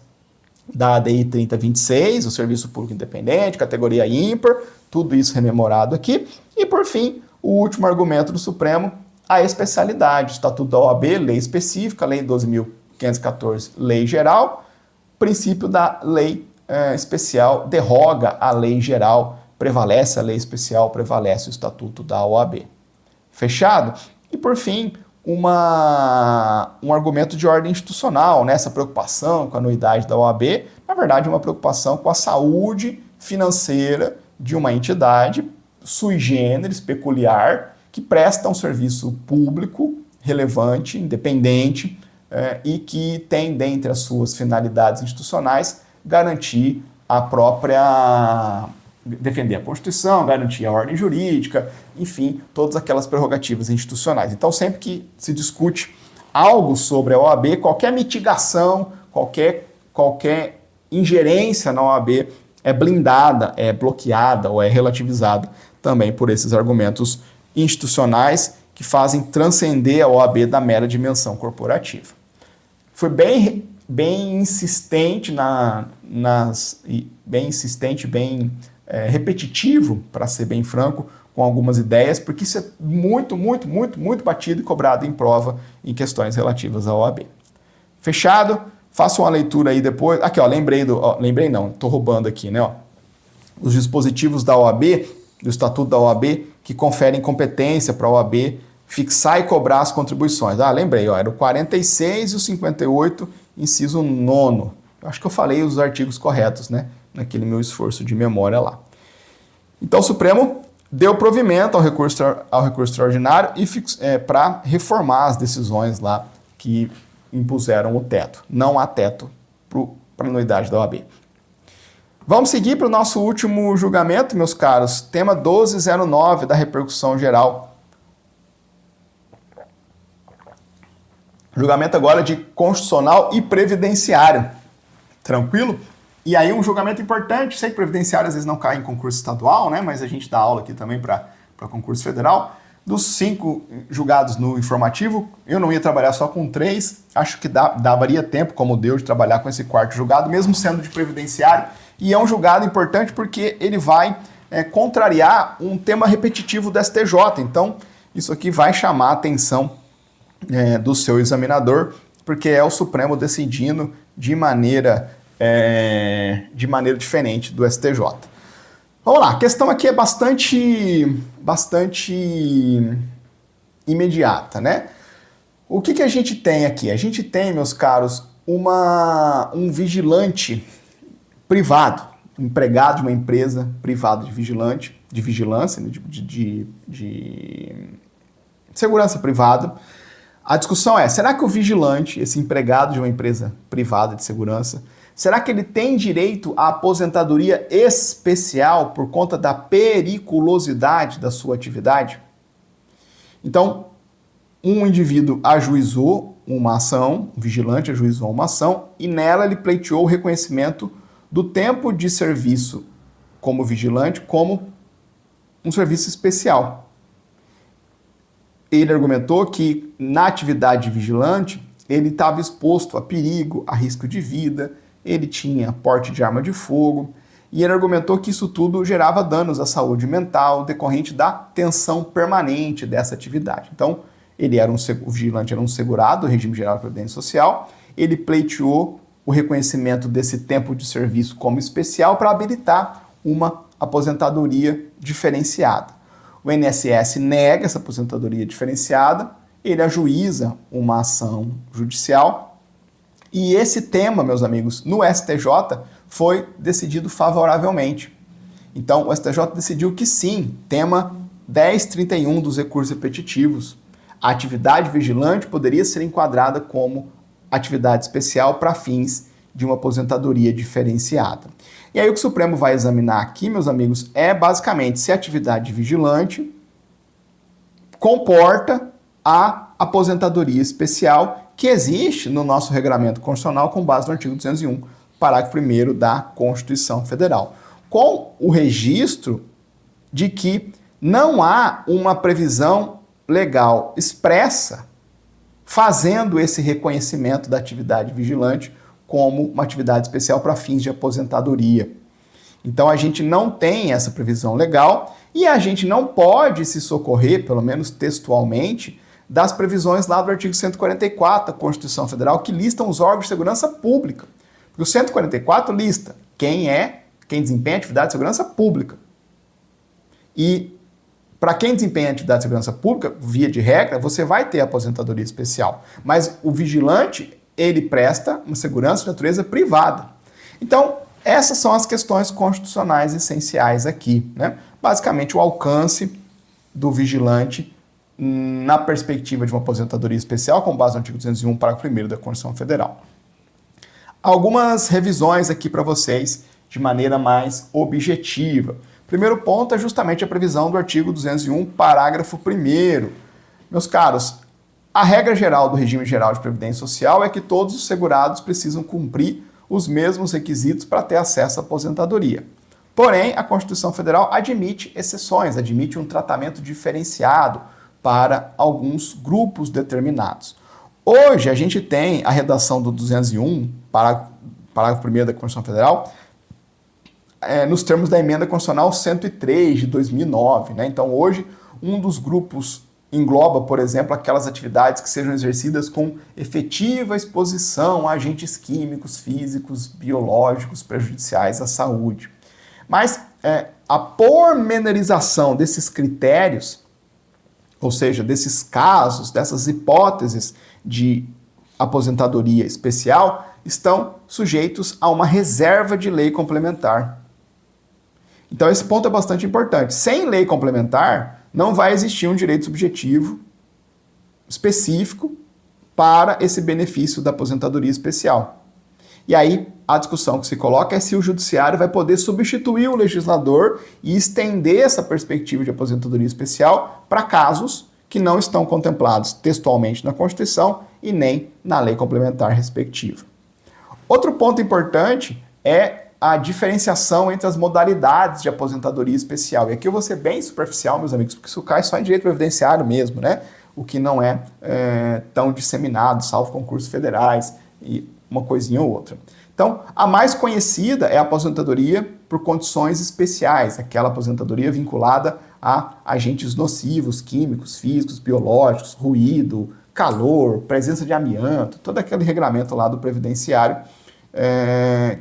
da ADI 3026, o Serviço Público Independente, categoria ímpar, tudo isso rememorado aqui. E, por fim, o último argumento do Supremo, a especialidade. Estatuto da OAB, lei específica, Lei 12.514, lei geral. Princípio da lei especial derroga a lei geral, prevalece a lei especial, prevalece o Estatuto da OAB. Fechado? E, por fim, um argumento de ordem institucional, né? Essa preocupação com a anuidade da OAB, na verdade, é uma preocupação com a saúde financeira de uma entidade sui generis, peculiar, que presta um serviço público, relevante, independente, e que tem, dentre as suas finalidades institucionais, garantir a própria... defender a Constituição, garantir a ordem jurídica, enfim, todas aquelas prerrogativas institucionais. Então, sempre que se discute algo sobre a OAB, qualquer mitigação, qualquer ingerência na OAB é blindada, é bloqueada ou é relativizada também por esses argumentos institucionais que fazem transcender a OAB da mera dimensão corporativa. Foi bem insistente, bem repetitivo, para ser bem franco, com algumas ideias, porque isso é muito batido e cobrado em prova em questões relativas à OAB. Fechado? Faça uma leitura aí depois. Aqui, ó, lembrei não, estou roubando aqui, né? Ó, os dispositivos da OAB, do Estatuto da OAB, que conferem competência para a OAB fixar e cobrar as contribuições. Ah, lembrei, ó, era o 46 e o 58, inciso 9º. Acho que eu falei os artigos corretos, né? Naquele meu esforço de memória lá. Então o Supremo deu provimento ao recurso extraordinário e para reformar as decisões lá que impuseram o teto. Não há teto para a anuidade da OAB. Vamos seguir para o nosso último julgamento, meus caros. Tema 1209 da repercussão geral. Julgamento agora de constitucional e previdenciário. Tranquilo? E aí um julgamento importante, sei que previdenciário às vezes não cai em concurso estadual, né? Mas a gente dá aula aqui também para concurso federal. Dos 5 julgados no informativo, eu não ia trabalhar só com 3, acho que daria tempo, como deu, de trabalhar com esse 4º julgado, mesmo sendo de previdenciário. E é um julgado importante porque ele vai contrariar um tema repetitivo do STJ. Então, isso aqui vai chamar a atenção do seu examinador, porque é o Supremo decidindo de maneira diferente do STJ. Vamos lá, a questão aqui é bastante imediata, né? O que a gente tem aqui? A gente tem, meus caros, um vigilante privado, um empregado de uma empresa privada de vigilância, de segurança privada. A discussão é, será que o vigilante, esse empregado de uma empresa privada de segurança, será que ele tem direito à aposentadoria especial por conta da periculosidade da sua atividade? Então, um indivíduo ajuizou uma ação, um vigilante ajuizou uma ação, e nela ele pleiteou o reconhecimento do tempo de serviço como vigilante como um serviço especial. Ele argumentou que na atividade de vigilante ele estava exposto a perigo, a risco de vida, ele tinha porte de arma de fogo, e ele argumentou que isso tudo gerava danos à saúde mental decorrente da tensão permanente dessa atividade. Então, o vigilante era um segurado do regime geral de previdência social, ele pleiteou o reconhecimento desse tempo de serviço como especial para habilitar uma aposentadoria diferenciada. O INSS nega essa aposentadoria diferenciada, ele ajuiza uma ação judicial e esse tema, meus amigos, no STJ foi decidido favoravelmente. Então, o STJ decidiu que sim, tema 1031 dos recursos repetitivos, a atividade vigilante poderia ser enquadrada como atividade especial para fins de uma aposentadoria diferenciada. E aí o que o Supremo vai examinar aqui, meus amigos, é basicamente se a atividade vigilante comporta a aposentadoria especial que existe no nosso regulamento constitucional com base no artigo 201, parágrafo 1º da Constituição Federal, com o registro de que não há uma previsão legal expressa fazendo esse reconhecimento da atividade vigilante como uma atividade especial para fins de aposentadoria. Então a gente não tem essa previsão legal e a gente não pode se socorrer, pelo menos textualmente, das previsões lá do artigo 144 da Constituição Federal que listam os órgãos de segurança pública. Porque o 144 lista quem desempenha atividade de segurança pública. E para quem desempenha atividade de segurança pública, via de regra, você vai ter aposentadoria especial. Mas o vigilante, ele presta uma segurança de natureza privada. Então, essas são as questões constitucionais essenciais aqui, né? Basicamente, o alcance do vigilante na perspectiva de uma aposentadoria especial, com base no artigo 201, parágrafo 1º da Constituição Federal. Algumas revisões aqui para vocês de maneira mais objetiva. Primeiro ponto é justamente a previsão do artigo 201, parágrafo 1º. Meus caros, a regra geral do regime geral de previdência social é que todos os segurados precisam cumprir os mesmos requisitos para ter acesso à aposentadoria. Porém, a Constituição Federal admite exceções, admite um tratamento diferenciado para alguns grupos determinados. Hoje, a gente tem a redação do 201, parágrafo 1º da Constituição Federal, nos termos da emenda constitucional 103 de 2009. Né? Então, hoje, um dos grupos engloba, por exemplo, aquelas atividades que sejam exercidas com efetiva exposição a agentes químicos, físicos, biológicos prejudiciais à saúde. Mas a pormenorização desses critérios, ou seja, desses casos, dessas hipóteses de aposentadoria especial, estão sujeitos a uma reserva de lei complementar. Então esse ponto é bastante importante. Sem lei complementar, não vai existir um direito subjetivo específico para esse benefício da aposentadoria especial. E aí a discussão que se coloca é se o judiciário vai poder substituir o legislador e estender essa perspectiva de aposentadoria especial para casos que não estão contemplados textualmente na Constituição e nem na lei complementar respectiva. Outro ponto importante é a diferenciação entre as modalidades de aposentadoria especial. E aqui eu vou ser bem superficial, meus amigos, porque isso cai só em direito previdenciário mesmo, né? O que não é tão disseminado, salvo concursos federais e uma coisinha ou outra. Então, a mais conhecida é a aposentadoria por condições especiais, aquela aposentadoria vinculada a agentes nocivos, químicos, físicos, biológicos, ruído, calor, presença de amianto, todo aquele regramento lá do previdenciário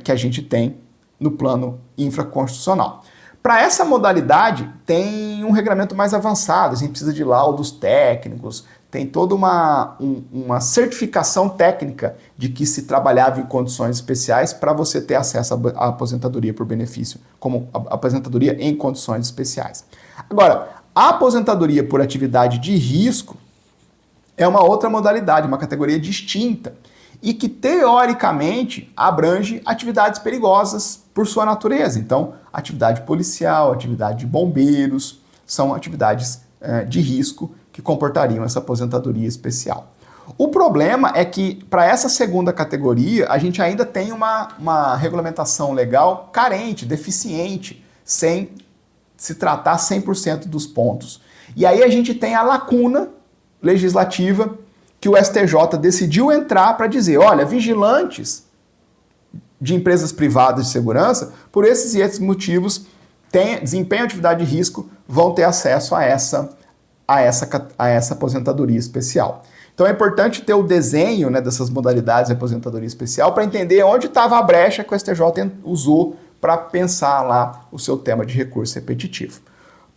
que a gente tem no plano infraconstitucional. Para essa modalidade, tem um regramento mais avançado, a gente precisa de laudos técnicos, tem toda uma certificação técnica de que se trabalhava em condições especiais para você ter acesso à aposentadoria por benefício, como aposentadoria em condições especiais. Agora, a aposentadoria por atividade de risco é uma outra modalidade, uma categoria distinta, e que teoricamente abrange atividades perigosas por sua natureza. Então, atividade policial, atividade de bombeiros, são atividades de risco que comportariam essa aposentadoria especial. O problema é que, para essa segunda categoria, a gente ainda tem uma regulamentação legal carente, deficiente, sem se tratar 100% dos pontos. E aí a gente tem a lacuna legislativa que o STJ decidiu entrar para dizer, olha, vigilantes de empresas privadas de segurança, por esses e esses motivos, desempenham atividade de risco, vão ter acesso a essa aposentadoria especial. Então é importante ter o desenho, né, dessas modalidades de aposentadoria especial para entender onde estava a brecha que o STJ usou para pensar lá o seu tema de recurso repetitivo.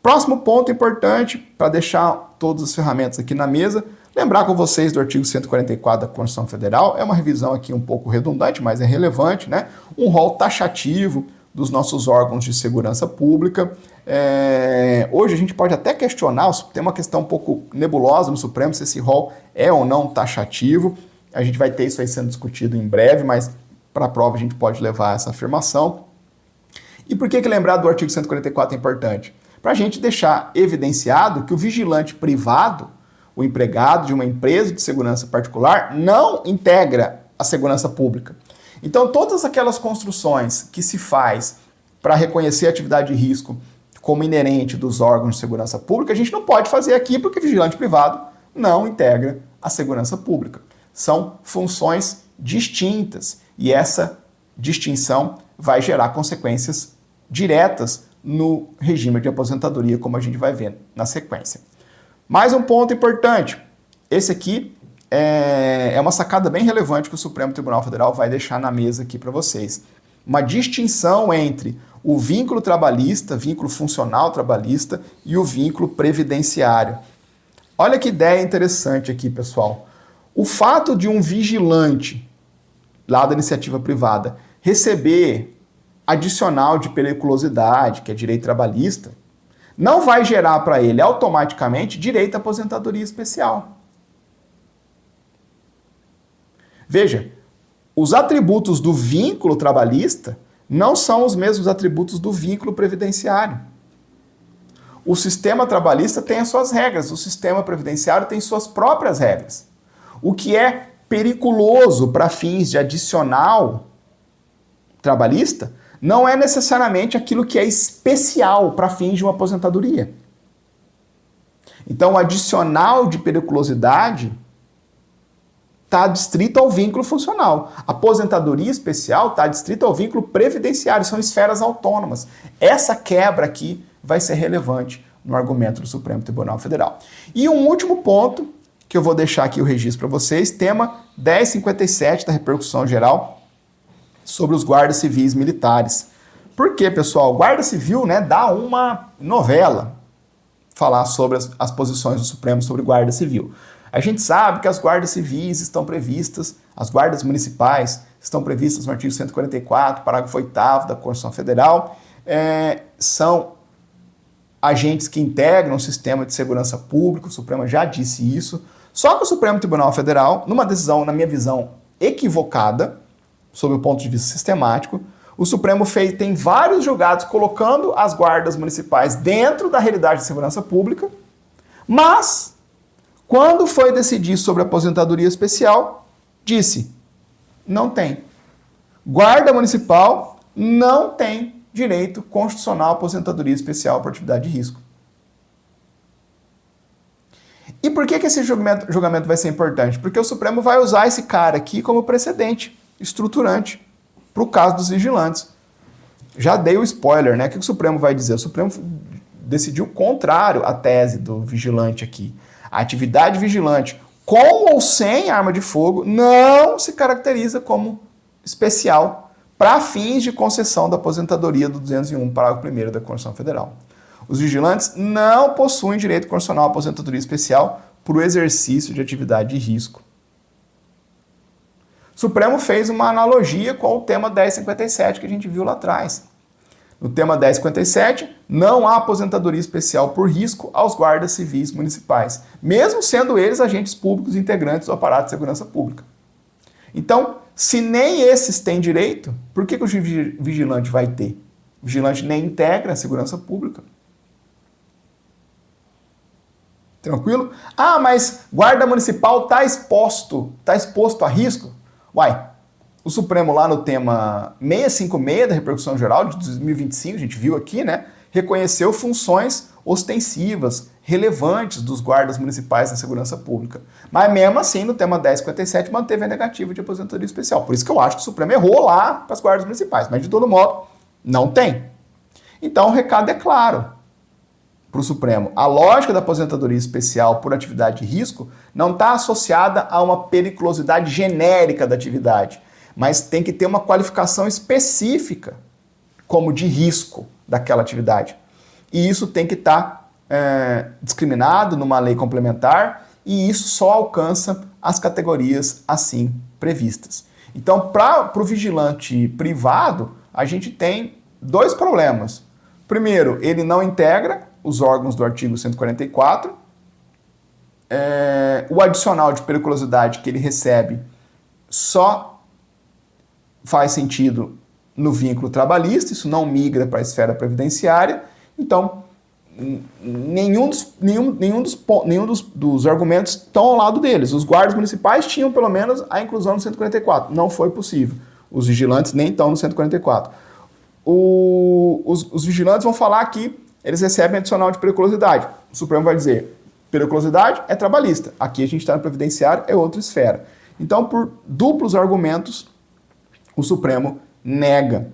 Próximo ponto importante, para deixar todas as ferramentas aqui na mesa, lembrar com vocês do artigo 144 da Constituição Federal, é uma revisão aqui um pouco redundante, mas é relevante, né? Um rol taxativo dos nossos órgãos de segurança pública. Hoje a gente pode até questionar, tem uma questão um pouco nebulosa no Supremo, se esse rol é ou não taxativo. A gente vai ter isso aí sendo discutido em breve, mas para a prova a gente pode levar essa afirmação. E por que lembrar do artigo 144 é importante? Para a gente deixar evidenciado que o vigilante privado, o empregado de uma empresa de segurança particular, não integra a segurança pública. Então, todas aquelas construções que se faz para reconhecer a atividade de risco como inerente dos órgãos de segurança pública, a gente não pode fazer aqui porque o vigilante privado não integra a segurança pública. São funções distintas e essa distinção vai gerar consequências diretas no regime de aposentadoria, como a gente vai ver na sequência. Mais um ponto importante, esse aqui é uma sacada bem relevante que o Supremo Tribunal Federal vai deixar na mesa aqui para vocês. Uma distinção entre o vínculo trabalhista, vínculo funcional trabalhista e o vínculo previdenciário. Olha que ideia interessante aqui, pessoal. O fato de um vigilante, lá da iniciativa privada, receber adicional de periculosidade, que é direito trabalhista, não vai gerar para ele automaticamente direito à aposentadoria especial. Veja, os atributos do vínculo trabalhista não são os mesmos atributos do vínculo previdenciário. O sistema trabalhista tem as suas regras, o sistema previdenciário tem suas próprias regras. O que é periculoso para fins de adicional trabalhista não é necessariamente aquilo que é especial para fins de uma aposentadoria. Então, o adicional de periculosidade está adstrito ao vínculo funcional. A aposentadoria especial está adstrita ao vínculo previdenciário, são esferas autônomas. Essa quebra aqui vai ser relevante no argumento do Supremo Tribunal Federal. E um último ponto, que eu vou deixar aqui o registro para vocês, tema 1057 da repercussão geral, sobre os guardas civis militares. Por quê, pessoal? O guarda civil, né, dá uma novela falar sobre as posições do Supremo sobre guarda civil. A gente sabe que as guardas civis estão previstas, as guardas municipais estão previstas no artigo 144, parágrafo 8º da Constituição Federal, são agentes que integram o sistema de segurança pública, o Supremo já disse isso, só que o Supremo Tribunal Federal, numa decisão, na minha visão, equivocada, sob o ponto de vista sistemático, o Supremo tem vários julgados colocando as guardas municipais dentro da realidade de segurança pública, mas, quando foi decidir sobre a aposentadoria especial, disse, não tem. Guarda municipal não tem direito constitucional à aposentadoria especial por atividade de risco. E por que esse julgamento vai ser importante? Porque o Supremo vai usar esse cara aqui como precedente. estruturante para o caso dos vigilantes. Já dei o spoiler, né? O que o Supremo vai dizer? O Supremo decidiu contrário à tese do vigilante aqui. A atividade vigilante, com ou sem arma de fogo, não se caracteriza como especial para fins de concessão da aposentadoria do 201, parágrafo 1º da Constituição Federal. Os vigilantes não possuem direito constitucional à aposentadoria especial para o exercício de atividade de risco. O Supremo fez uma analogia com o tema 1057 que a gente viu lá atrás. No tema 1057, não há aposentadoria especial por risco aos guardas civis municipais, mesmo sendo eles agentes públicos integrantes do aparato de segurança pública. Então, se nem esses têm direito, por que o vigilante vai ter? O vigilante nem integra a segurança pública. Tranquilo? Ah, mas guarda municipal está exposto a risco? Uai, o Supremo lá no tema 656 da repercussão geral de 2025, a gente viu aqui, né? Reconheceu funções ostensivas, relevantes dos guardas municipais na segurança pública. Mas mesmo assim, no tema 1057, manteve a negativa de aposentadoria especial. Por isso que eu acho que o Supremo errou lá para as guardas municipais. Mas de todo modo, não tem. Então o recado é claro para o Supremo. A lógica da aposentadoria especial por atividade de risco não está associada a uma periculosidade genérica da atividade, mas tem que ter uma qualificação específica como de risco daquela atividade. E isso tem que estar discriminado numa lei complementar, e isso só alcança as categorias assim previstas. Então, para o vigilante privado, a gente tem dois problemas. Primeiro, ele não integra os órgãos do artigo 144, o adicional de periculosidade que ele recebe só faz sentido no vínculo trabalhista, isso não migra para a esfera previdenciária, então nenhum dos argumentos estão ao lado deles. Os guardas municipais tinham pelo menos a inclusão no 144, não foi possível. Os vigilantes nem estão no 144. Os vigilantes vão falar que eles recebem adicional de periculosidade. O Supremo vai dizer, periculosidade é trabalhista. Aqui a gente está no previdenciário, é outra esfera. Então, por duplos argumentos, o Supremo nega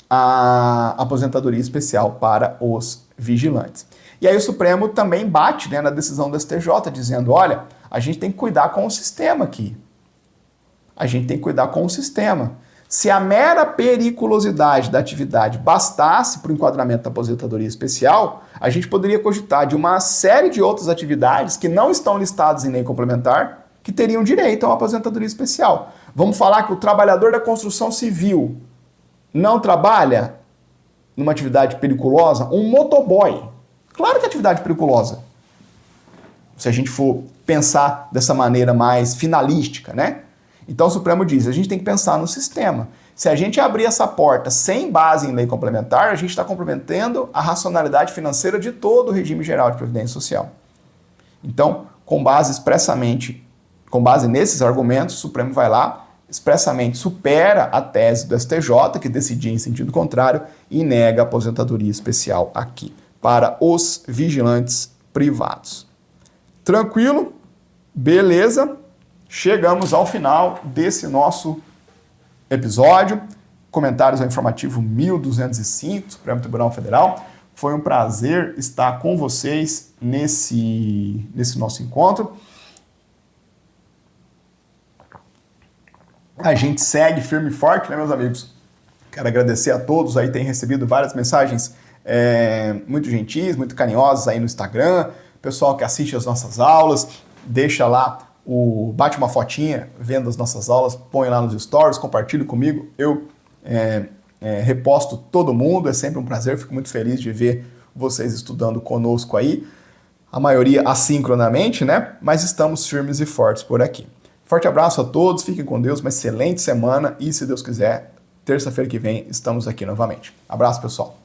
a aposentadoria especial para os vigilantes. E aí o Supremo também bate, né, na decisão do STJ, dizendo, olha, a gente tem que cuidar com o sistema aqui. A gente tem que cuidar com o sistema. Se a mera periculosidade da atividade bastasse para o enquadramento da aposentadoria especial, a gente poderia cogitar de uma série de outras atividades que não estão listadas em lei complementar, que teriam direito a uma aposentadoria especial. Vamos falar que o trabalhador da construção civil não trabalha numa atividade periculosa? Um motoboy. Claro que é atividade periculosa. Se a gente for pensar dessa maneira mais finalística, né? Então o Supremo diz, a gente tem que pensar no sistema. Se a gente abrir essa porta sem base em lei complementar, a gente está comprometendo a racionalidade financeira de todo o regime geral de previdência social. Então, com base nesses argumentos, o Supremo vai lá, expressamente supera a tese do STJ, que decidia em sentido contrário, e nega a aposentadoria especial aqui, para os vigilantes privados. Tranquilo? Beleza? Chegamos ao final desse nosso episódio. Comentários ao informativo 1205 do Supremo Tribunal Federal. Foi um prazer estar com vocês nesse nosso encontro. A gente segue firme e forte, né, meus amigos? Quero agradecer a todos aí, tem recebido várias mensagens muito gentis, muito carinhosas aí no Instagram. Pessoal que assiste as nossas aulas, deixa lá bate uma fotinha vendo as nossas aulas, põe lá nos stories, compartilha comigo, eu reposto todo mundo, é sempre um prazer, fico muito feliz de ver vocês estudando conosco aí, a maioria assíncronamente, né? Mas estamos firmes e fortes por aqui. Forte abraço a todos, fiquem com Deus, uma excelente semana e, se Deus quiser, terça-feira que vem estamos aqui novamente. Abraço, pessoal.